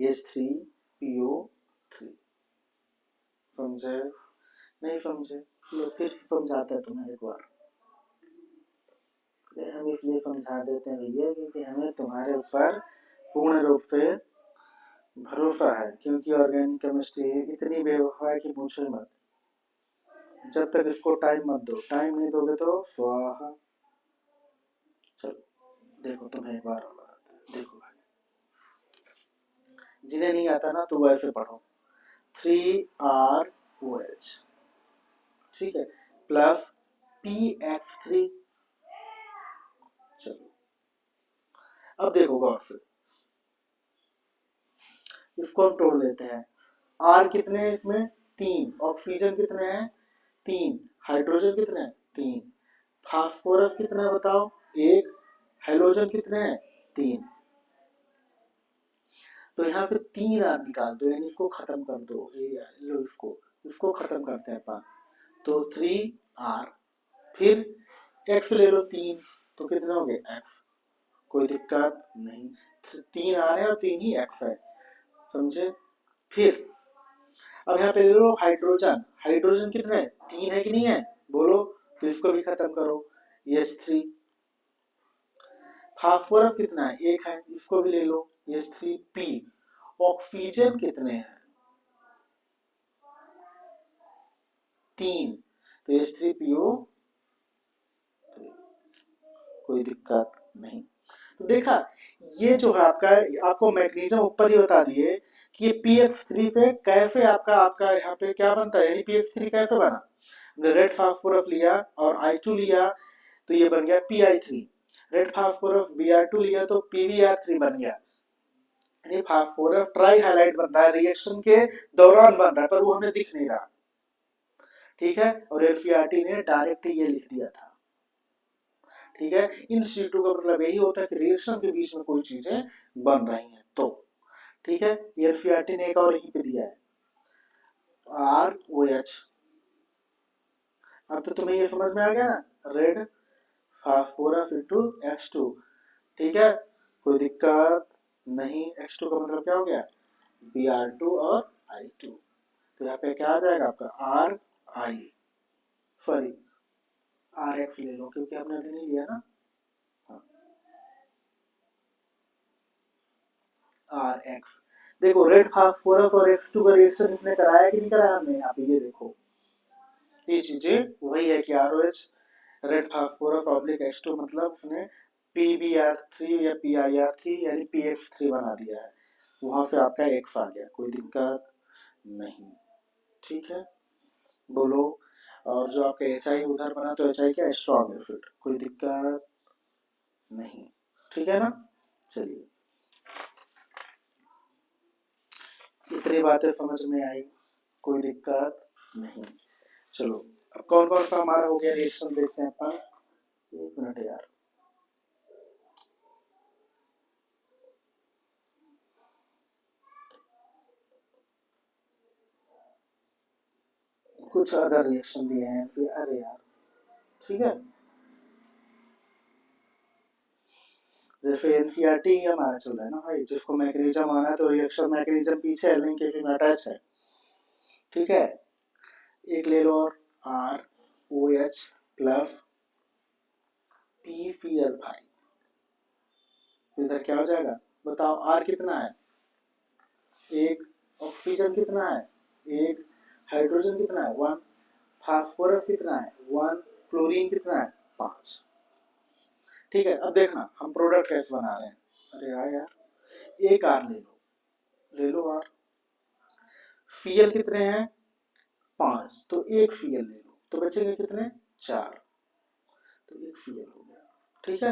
H3PO3, समझे नहीं समझे, लो फिर समझाते हैं तुम्हें एक बार, हम इसलिए समझा देते हैं भैया क्योंकि हमें तुम्हारे ऊपर पूर्ण रूप से भरोसा है, क्योंकि ऑर्गेनिक केमिस्ट्री इतनी बेवफा है कि पूछो ही मत। जब तक इसको टाइम मत दो, टाइम नहीं दोगे तो स्वाहा। चलो देखो, तुम्हें एक बार और बताते हैं, देखो भाई, जिन्हें नहीं आता ना तो वो ऐसे पढ़ो, 3ROH, ठीक है, प्लस PF3। चलो अब देखो गौर से, इसको हम तोड़ लेते हैं। आर कितने हैं इसमें? 3। ऑक्सीजन कितने हैं? 3। हाइड्रोजन कितने हैं? 3। फास्फोरस कितना है बताओ? 1। हेलोजन कितने हैं? 3। तो यहाँ से 3 आर निकाल दो, यानी इसको खत्म कर दो। ये लो, इसको खत्म करते हैं अपन। तो 3R, फिर एक्स ले लो 3, तो कितना हो गया? एक्स। कोई दिक्कत नहीं, 3 आर है और 3 ही एक्स है, समझे? फिर अब यहाँ पे ले लो हाइड्रोजन। हाइड्रोजन कितने है? 3 है कि नहीं है? बोलो। तो इसको भी खत्म करो, H3। फास्फोरस कितना है? 1 है, इसको भी ले लो, H3P। ऑक्सीजन कितने हैं? 3, तो H3PO। कोई दिक्कत नहीं। तो देखा, ये जो है आपका, आपको मैग्नीशियम ऊपर ही बता दिए कि ये PF3 से कैसे आपका आपका यहाँ पे क्या बनता है, यानी PF3 कैसे बना। रेड फास्फोरस लिया और I2 लिया तो ये बन गया PI3। रेड फास्फोरस Br2 लिया तो PbR3 बन गया। यानी फास्फोरस ट्राई हाइलाइट बन रहा है, रिएक्शन के दौरान बन रहा है, पर वो हमें दिख नहीं रहा, ठीक है। और एनसीईआरटी ने डायरेक्ट ये लिख दिया था, ठीक है। इन सीटों का मतलब यही होता है कि रिएक्शन के बीच में कोई चीजें बन रही हैं तो, ठीक है। एनसीईआरटी ने एक और यहीं पे दिया है, ROH। अब तो तुम्हें ये समझ में आ गया ना, रेड फास्फोरस इंटू X2, ठीक है। कोई दिक्कत नहीं। X2 का मतलब क्या हो गया? Br2 और I2। तो यहाँ पे क्या आ जाएगा आपका? RI, सॉरी RX ले लो, क्योंकि हमने अभी नहीं लिया ना। हाँ, RX। देखो, रेड फास्फोरस और X2 का रिएक्शन इसने कराया कि नहीं कराया हमने? यहाँ पे ये देखो, ये चीजें वही है कि ROH, red phosphorus oblique X2, मतलब उसने PbR3 या PIR3 यानी PF3 बना दिया है, वहां से आपका एक्स आ गया। कोई दिक्कत नहीं, ठीक है। बोलो। और जो आपका HI उधर बना तो HI क्या स्ट्रॉन्ग है, फिर कोई दिक्कत नहीं, ठीक है ना। चलिए, इतनी बातें समझ में आई, कोई दिक्कत नहीं। चलो, अब कौन कौन सा हमारा हो गया रिएक्शन देखते हैं अपन। एक मिनट यार, कुछ अदर रिएक्शन दिए हैं फिर, अरे यार, ठीक है। जैसे एनसीईआरटी हमारा चल रहा है ना भाई, जिसको मैग्नीशियम आना है तो रिएक्शन मैग्नीशियम पीछे है, लिंक के फिर अटैच है, ठीक है। एक ले लो और ROH प्लस PCl5, इधर क्या हो जाएगा बताओ? R कितना है? 1। ऑक्सीजन कितना है? 1। हाइड्रोजन कितना है? 1। फास्फोरस कितना है? 1। क्लोरीन कितना है? 5। ठीक है। अब देखना हम प्रोडक्ट कैसे बना रहे हैं। अरे यार यार, एक आर ले लो, ले लो आर। Cl कितने हैं? 5, तो एक Cl ले लो, तो बचेंगे कितने? 4, तो एक Cl हो गया, ठीक है।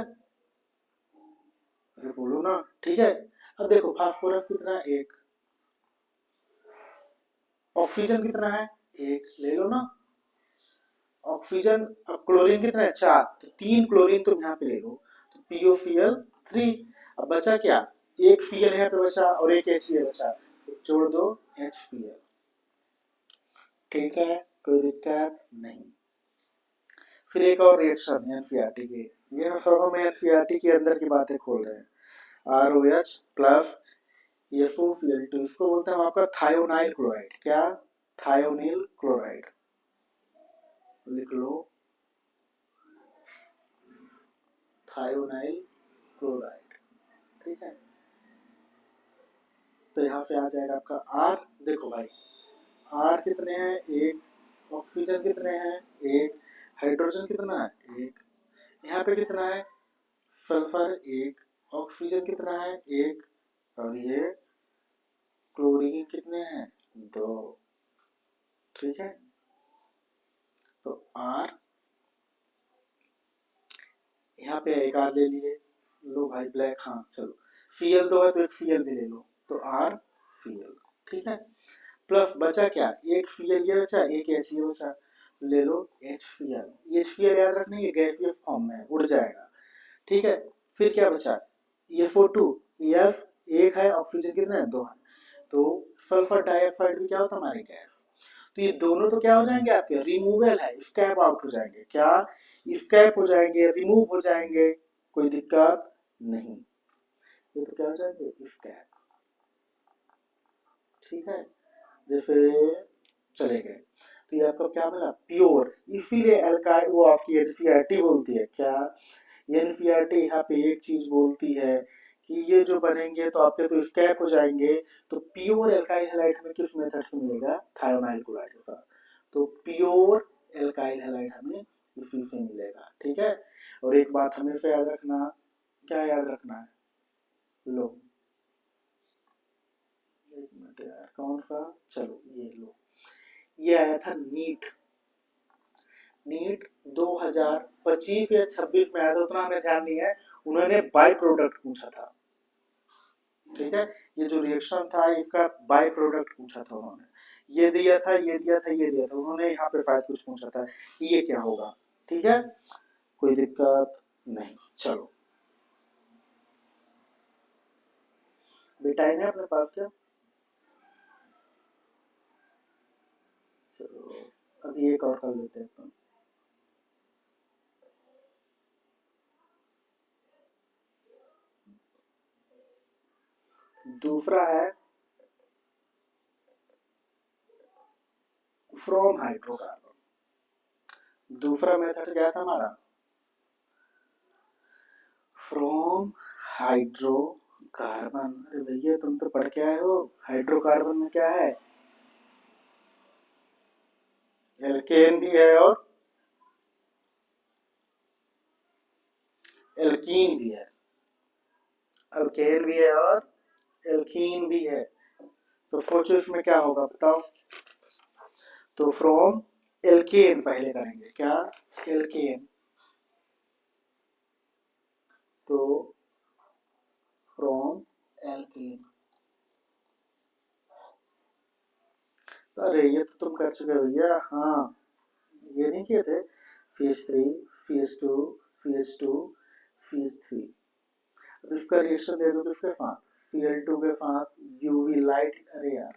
अरे बोलो ना, ठीक है। अब देखो फास्फोरस कितना है? 1। ऑक्सीजन कितना है? 1, ले लो ना। ऑक्सीजन, अब क्लोरीन कितना है? 4, तो 3 क्लोरीन तुम यहाँ पे ले लो, तो POCl3। अब बचा क्या? एक Cl यहाँ पे बचा और एक HCl बचा, तो जोड़ दो HCl, ठीक है। कोई दिक्कत नहीं। फिर एक और रिएक्शन एनसीईआरटी की, ये हम सब हम एनसीईआरटी के अंदर की बातें खोल रहे हैं। ROH प्लस SOCl2, इसको बोलते हैं आपका थायोनाइल क्लोराइड। क्या? थायोनिल क्लोराइड, लिख लो, थायोनाइल क्लोराइड, ठीक है। तो यहाँ पे आ जाएगा आपका आर। देखो भाई, आर कितने हैं? एक। ऑक्सीजन कितने हैं? एक। हाइड्रोजन कितना है? एक। यहाँ पे कितना है? सल्फर एक। ऑक्सीजन कितना है? एक। और ये क्लोरीन कितने हैं? दो। ठीक है, तो आर, यहाँ पे एक आर ले लिए। लो भाई ब्लैक, हाँ चलो। Cl दो है तो एक Cl भी ले लो, तो आर Cl। ठीक है, प्लस बचा क्या? एक Cl ये बचा, एक H ये बचा, ले लो HCl। HCl याद रखना, ये गैसीय फॉर्म में है, उड़ जाएगा। ठीक है, फिर क्या बचा? ये फोटो F एक है, ऑक्सीजन कितने हैं? दो है, तो सल्फर डाइऑक्साइड भी क्या होता है? हमारे गैस। तो ये दोनों तो क्या हो जाएंगे आपके? रिमूवेबल है, स्कैप आउट हो जाएंगे। क्या? स्कैप हो जाएंगे, रिमूव हो जाएंगे, कोई दिक्कत नहीं। ये तो क्या हो जाएंगे? स्कैप। ठीक है, जैसे चले गए, तो ये आपको क्या मिला? प्योर। इसीलिए एल्काइल वो आपकी एनसीईआरटी बोलती है क्या? ये एनसीईआरटी यहाँ पे एक चीज बोलती है कि ये जो बनेंगे तो आपके तो स्कैप हो जाएंगे। तो प्योर एल्काइल हैलाइड हमें किस मेथड से मिलेगा? थायोनाइल क्लोराइड के साथ। तो प्योर एल्काइल हैलाइड हमें इसी से मिलेगा। ठीक है, और एक बात हमेशा याद रखना, क्या याद रखना है? लो एक मिनट यार, कौन सा? चलो ये लो, ये आया था नीट। नीट 2025 या 26 में आया था, उतना हमें ध्यान नहीं है। उन्होंने बाई प्रोडक्ट पूछा था। ठीक है, ये जो रिएक्शन था इसका बाई प्रोडक्ट पूछा था उन्होंने। ये दिया था, ये दिया था, ये दिया था, उन्होंने यहाँ पे शायद कुछ पूछा था कि ये क्या होगा। ठीक है, कोई दिक्कत नहीं। चलो टाइम है अपने पास क्या? चलो अभी एक और कर लेते हैं अपन। दूसरा है फ्रॉम हाइड्रोकार्बन। दूसरा मेथड क्या था हमारा? From hydrocarbon. अरे भैया तुम तो पढ़ के आए हो, हाइड्रोकार्बन में क्या है? एल्केन भी है और एल्कीन भी है। अल्केन भी है और एल्कीन भी है। तो सोचो इसमें क्या होगा, बताओ। तो फ्रॉम एल्केन पहले करेंगे क्या? एल्केन, तो फ्रॉम एल्केन। अरे ये तो तुम कर चुके हो भैया, हाँ ये नहीं किए थे? CH3 CH2 CH2 CH3। अब इसका रिएक्शन दे दो किसके साथ? Cl2 के साथ यूवी लाइट। अरे यार,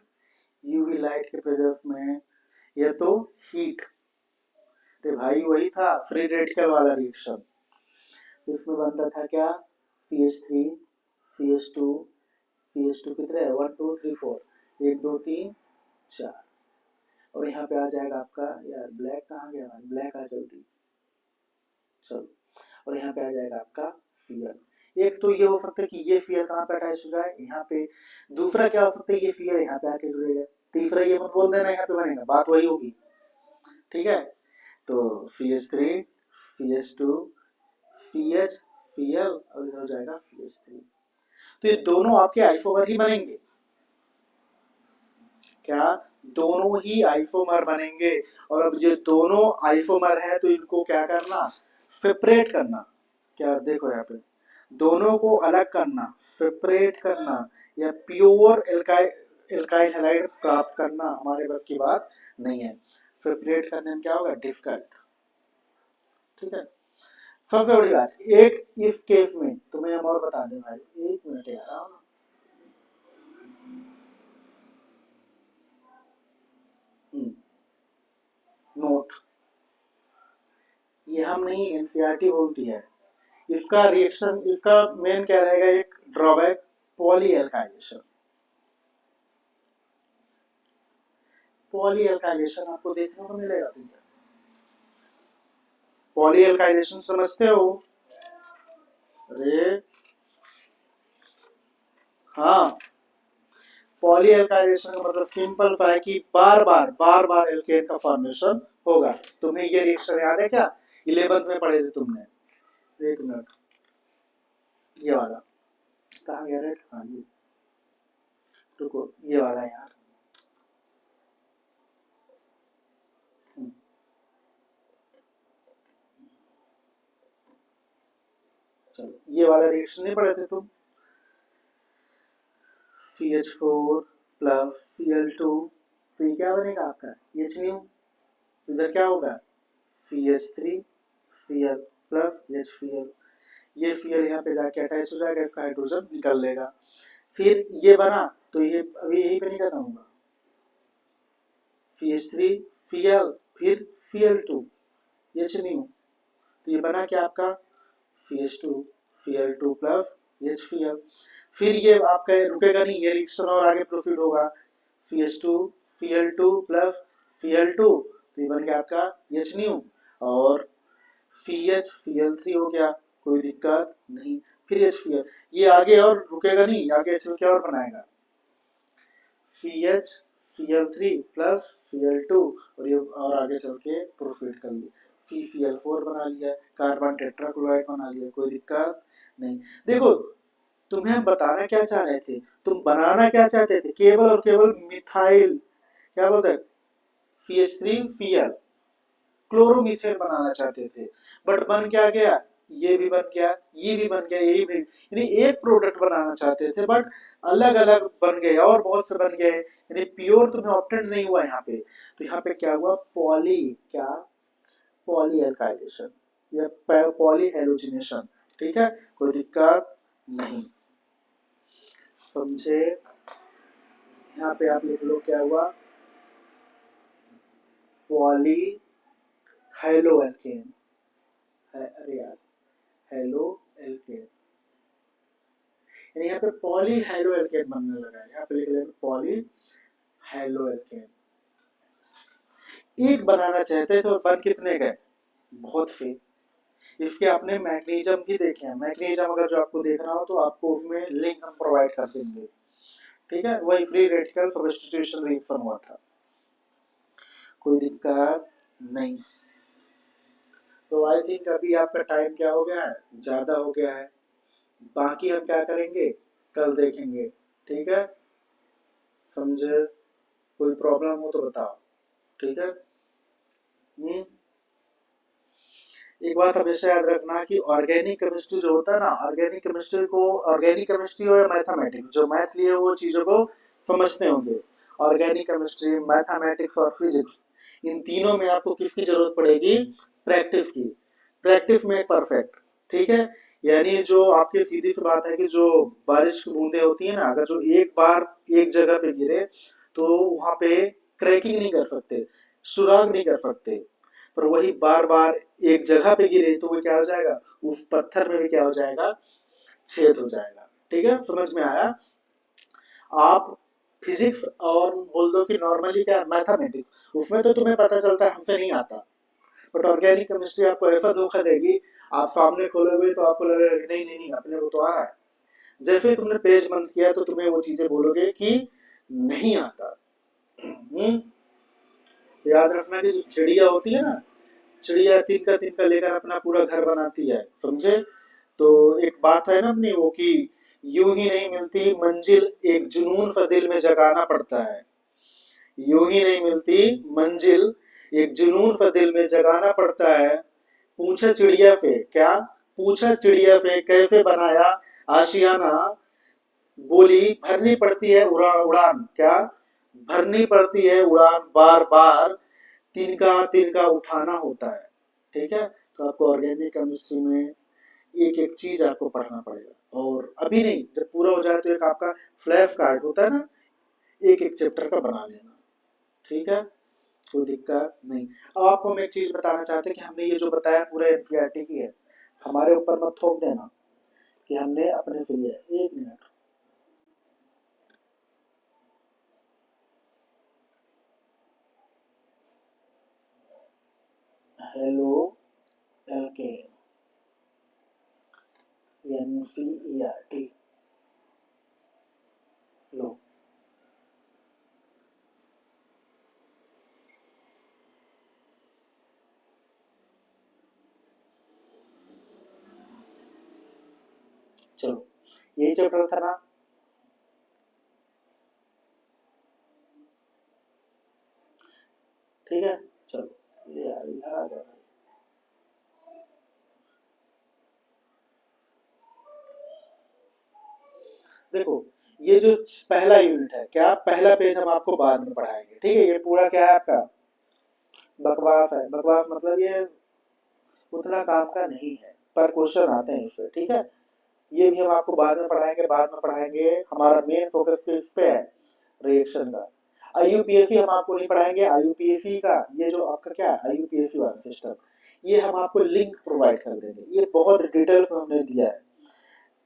यूवी लाइट के प्रेजेंस में ये तो हीट। तो भाई वही था फ्री रेडिकल वाला रिएक्शन। इसमें बनता था क्या? CH3 CH2 CH2 कितने हैं? 1 2 3 4, 1 2 3 4। और यहाँ पे आ जाएगा आपका, यार ब्लैक कहाँ गया? ब्लैक आ जल्दी, चलो। और यहाँ पे आ जाएगा आपका Cl। एक तो ये हो सकता है कि ये Cl कहाँ पे अटैच हो जाए? यहाँ पे। दूसरा क्या हो सकता है? ये Cl यहाँ पे आके जुड़ेगा। तीसरा ये मत बोल देना यहाँ पे बनेगा, बात वही होगी। ठीक है, तो CH3 CH2 CH Cl और इधर हो जाएगा CH3। तो ये दोनों आपके आइसोमर ही बनेंगे। क्या? दोनों ही आइसोमर बनेंगे। और अब ये दोनों आइसोमर है तो इनको क्या करना? सेपरेट करना। क्या देखो यहाँ पे, दोनों को अलग करना, सेपरेट करना, या प्योर एल्काइल हैलाइड प्राप्त करना हमारे बस की बात नहीं है। सेपरेट करने में क्या होगा? डिफिकल्ट। ठीक है, सबसे बड़ी बात एक इस केस में तुम्हें हम और बता दें भाई, एक मिनट यार। नोट, ये हम नहीं, एनसीईआरटी बोलती है। इसका रिएक्शन, इसका मेन क्या रहेगा? एक drawback, poly alkylation. Poly alkylation आपको देखने को मिलेगा। पॉली एल्काइलेशन समझते हो? अरे हाँ, पॉली एल्काइलेशन का मतलब सिंपल कि बार बार एल्केन का फॉर्मेशन होगा। तुम्हें ये रिएक्शन याद है क्या? 11th में पढ़े थे तुमने। एक मिनट, ये वाला कहाँ गया रेड? हाँ ये, रुको ये वाला यार। चलो ये वाला रिएक्शन नहीं पढ़े थे तुम? CH4 प्लस Cl2, तो ये क्या बनेगा आपका H न्यू। इधर क्या होगा CH3 Cl प्लस HCl, ये Cl यहाँ पे जाके अटैच हो जाएगा, इसका हाइड्रोजन निकल लेगा। फिर ये बना तो ये अभी यही पे नहीं खत्म होगा, CH3 Cl फिर Cl2 H न्यू, तो ये बना क्या आपका CH2 Cl2 प्लस HCl। फिर ये आपका रुकेगा नहीं, ये रिएक्शन और आगे प्रोसीड होगा, CH2 Cl2 प्लस Cl2, तो ये बन गया आपका H न्यू, और CH Cl3 हो गया, कोई दिक्कत नहीं। फिर HCl, ये आगे और रुकेगा नहीं, आगे HCl क्या और बनाएगा CH Cl3 प्लस Cl2, और ये और आगे चल के प्रोसीड कर लिया, CCl4 बना लिया, कार्बन टेट्राक्लोराइड बना लिया, कोई दिक्कत नहीं। देखो तुम्हें बताना क्या चाह रहे थे, तुम बनाना क्या चाहते थे, केवल और केवल मिथाइल, क्या बोलते हैं CH3Cl क्लोरोमीथेन बनाना चाहते थे, बट बन क्या गया, ये भी बन गया, ये भी बन गया, ये भी, यानी एक प्रोडक्ट बनाना चाहते थे बट अलग अलग बन गए और बहुत से बन गए, यानी प्योर तुम्हें ऑप्टेंड नहीं हुआ यहाँ पे। तो यहाँ पे क्या हुआ, पॉली एल्काइलेशन या पॉली हेलोजिनेशन, ठीक है, कोई दिक्कत नहीं, समझे। यहाँ पे आप लिख लो क्या हुआ, पॉली हेलो एल्केन, अरे यार हेलो एल्केन, यहाँ पे पॉली हेलो एल्केन बनने लगा है, यहाँ पे लिख लेंगे पॉली हेलो एल्केन। एक बनाना चाहते थे और बन कितने गए, बहुत से। इसके आपने मैग्नीशियम भी देखे हैं, मैग्नीशियम अगर जो आपको देखना हो तो आपको उसमें लिंक हम प्रोवाइड कर देंगे, ठीक है, वही फ्री रेडिकल सब्स्टिट्यूशन रिएक्शन हुआ था, कोई दिक्कत नहीं। तो आई थिंक अभी आपका टाइम क्या हो गया है, ज्यादा हो गया है, बाकी हम क्या करेंगे कल देखेंगे, ठीक है, समझे। कोई प्रॉब्लम हो तो बताओ, ठीक है। एक बात हमेशा याद रखना कि ऑर्गेनिक केमिस्ट्री जो होता है ना, ऑर्गेनिक केमिस्ट्री को, ऑर्गेनिक केमिस्ट्री हो या मैथमेटिक्स, जो मैथ लिए वो चीजों को समझते होंगे। ऑर्गेनिक केमिस्ट्री, मैथमेटिक्स और फिजिक्स, इन तीनों में आपको किसकी जरूरत पड़ेगी, प्रैक्टिस की, प्रैक्टिस में परफेक्ट, ठीक है। यानी जो आपकी सीधी सी बात है कि जो बारिश की बूंदें होती है ना, अगर जो एक बार एक जगह पे गिरे तो वहां पे क्रैकिंग नहीं कर सकते, सुराग नहीं कर सकते, पर वही बार बार एक जगह पे गिरे तो वो क्या हो जाएगा, उस पत्थर में भी क्या हो जाएगा, छेद हो जाएगा, ठीक है, समझ में आया। आप फिजिक्स और बोल दो कि नॉर्मली क्या मैथमेटिक्स, उसमें तो तुम्हें पता चलता है हमसे नहीं आता, बट ऑर्गेनिक केमिस्ट्री आपको ऐसा धोखा देगी, आप सामने खोलोगे तो आपको लगेगा नहीं नहीं नहीं अपने को तो आ रहा है, जैसे ही तुमने पेज बंद किया तो तुम्हें वो चीजें बोलोगे कि नहीं आता। याद रखना कि जो चिड़िया होती है ना, चिड़िया तिनका लेकर अपना पूरा घर बनाती है, समझे। तो एक बात है ना अपनी वो कि यूं ही नहीं मिलती मंजिल, एक जुनून सा दिल में जगाना पड़ता है, यूं ही नहीं मिलती मंजिल, एक जुनून सा दिल में जगाना पड़ता है। पूछा चिड़िया से क्या, पूछा चिड़िया से कैसे बनाया आशियाना, बोली भरनी पड़ती है उड़ान क्या, भरनी पड़ती है उड़ान बार बार, तिनका तिनका उठाना होता है, ठीक है। तो आपको ऑर्गेनिक केमिस्ट्री में एक एक चीज आपको पढ़ना पड़ेगा, और अभी नहीं, जब पूरा हो जाए तो एक आपका फ्लैश कार्ड होता है ना, एक एक चैप्टर का बना लेना, ठीक है, कोई दिक्कत नहीं। अब आपको हम एक चीज बताना चाहते हैं कि हमने ये जो बताया पूरा एनसीईआरटी की है, हमारे ऊपर मत थोप देना कि हमने अपने से लिया। एक मिनट, हेलो एलके एनसीईआरटी लो, चलो यही चैप्टर था ना। ठीक है, चलो ये यार इधर आ जाओ। देखो ये जो पहला यूनिट है, क्या पहला पेज हम आपको बाद में पढ़ाएंगे, ठीक है। ये पूरा क्या है आपका बकवास है। बकवास मतलब ये उतना काम का नहीं है, पर क्वेश्चन आते हैं इससे, ठीक है। ये भी हम आपको बाद में पढ़ाएंगे, बाद में पढ़ाएंगे। हमारा मेन फोकस किस पे है, रिएक्शन का। आईयूपीएसी हम आपको नहीं पढ़ाएंगे। आईयूपीएसी का ये जो आपका क्या है आईयूपीएसी वाला सिस्टम, ये हम आपको लिंक प्रोवाइड कर देंगे। ये बहुत डिटेल्स में हमने दिया है,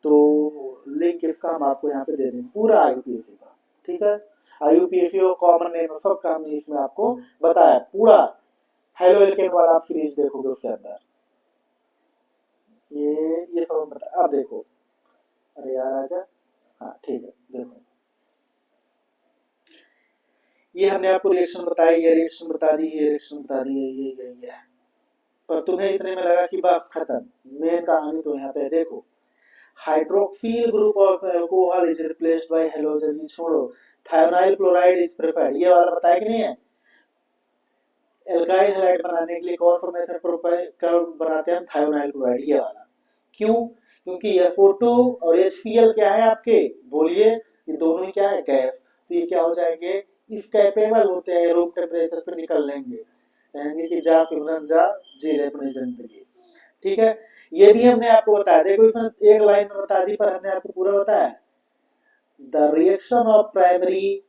तो लिंक इसका हम आपको यहाँ पे दे देंगे पूरा आईयूपीएसी का, ठीक है। आईयूपीएसी और कॉमन नेम सब का हमने इसमें आपको बताया पूरा। हेलो एल्केन वाला आप सीरीज देखोगे उसके अंदर ये सब हम बता। अब देखो, अरे यार आजा, हाँ ठीक है। देखो ये हमने आपको रिएक्शन बताई, ये रिएक्शन बता दी, ये रिएक्शन बता दी, ये पर तुम्हें इतने में लगा कि बस खत्म। मेन कहानी तो यहाँ पे देखो, hydroxyl group of alcohol is replaced by halogen. ये छोड़ो, थायोनाइल क्लोराइड इज प्रिफर्ड, ये वाला बताया कि नहीं है। एल्काइल हैलाइड बनाने के लिए कौन सा मेथड बनाते हैं हम, थायोनाइल क्लोराइड, ये वाला। क्यों, क्योंकि SO2 और HCl क्या है आपके, बोलिए, ये दोनों ही क्या है गैस। तो ये क्या हो जाएंगे, इस कैपेबल होते हैं रूम टेम्परेचर पे निकल लेंगे, कहेंगे कि जा सिमरन जा, जी ले अपनी जिंदगी, ठीक है। ये भी हमने आपको बताया, देखो इसमें एक लाइन में बता दी, पर हमने आपको पूरा बताया। The reaction of primary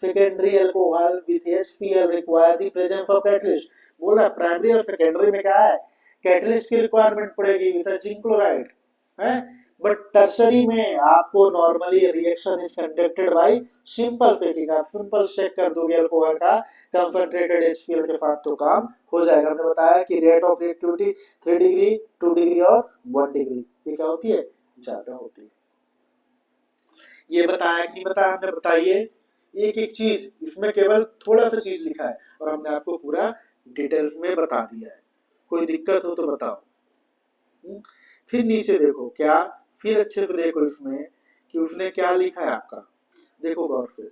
secondary alcohol with HCl require the presence of catalyst. बोल रहा प्राइमरी और सेकेंडरी में क्या है, कैटलिस्ट की रिक्वायरमेंट पड़ेगी विद जिंक क्लोराइड है। बट टर्शरी में आपको normally reaction is conducted by simple faking. आप सिंपल शेक कर दोगे अल्कोहल का कंसंट्रेटेड HCl के साथ तो काम हो जाएगा। हमने बताया कि rate of reactivity 3 degree, 2 degree और 1 डिग्री, ये क्या होती है, ज्यादा होती है। ये बताया कि नहीं बताया हमने, बताइए। एक एक चीज इसमें केवल थोड़ा सा चीज लिखा है और हमने आपको पूरा डिटेल्स में बता दिया है। कोई दिक्कत हो तो बताओ। फिर नीचे देखो क्या, फिर अच्छे से देखो इसमें कि उसने क्या लिखा है आपका, देखो गौर से।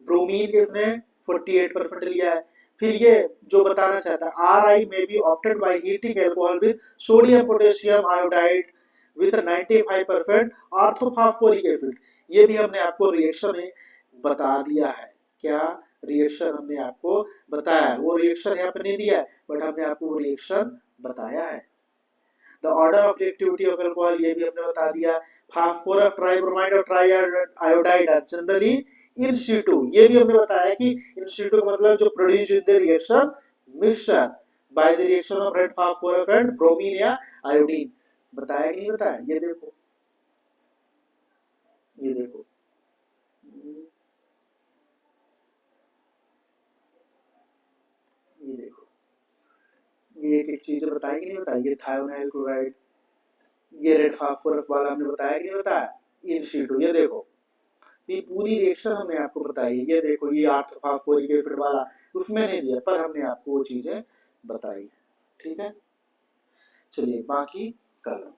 ब्रोमीन के उसने 48% लिया है। फिर ये जो बताना चाहता है, आर आई में be opted by heating alcohol with sodium potassium iodide with 95% orthophosphoric acid. ये भी हमने आपको रिएक्शन में बता दिया है। क्या रिएक्शन हमने आपको बताया है, वो रिएक्शन यहाँ पे नहीं दिया है, बट हमने आपको वो रिएक्शन बताया है। The order of reactivity of alcohol, ये भी हमने बता दिया। फास्फोरस ट्राइब्रोमाइड और tri iodide are generally in situ, ये भी हमने बताया कि इन सीटू का मतलब जो produce in the reaction mixture by the reaction of red phosphorus and bromine या आयोडीन। बताया कि नहीं बताया, ये देखो, ये देखो, ये देखो, ये एक एक चीज बताई कि नहीं बताई। ये थायोनाइल क्लोराइड, ये रेड फास्फोरस वाला हमने बताया कि नहीं बताया, इन सीटू, ये देखो। ये पूरी रिएक्शन हमने आपको बताई। ये देखो, ये ऑर्थोफॉस्फोरिक एसिड वाला उसमें नहीं दिया, पर हमने आपको वो चीजें बताई, ठीक है। चलिए बाकी कल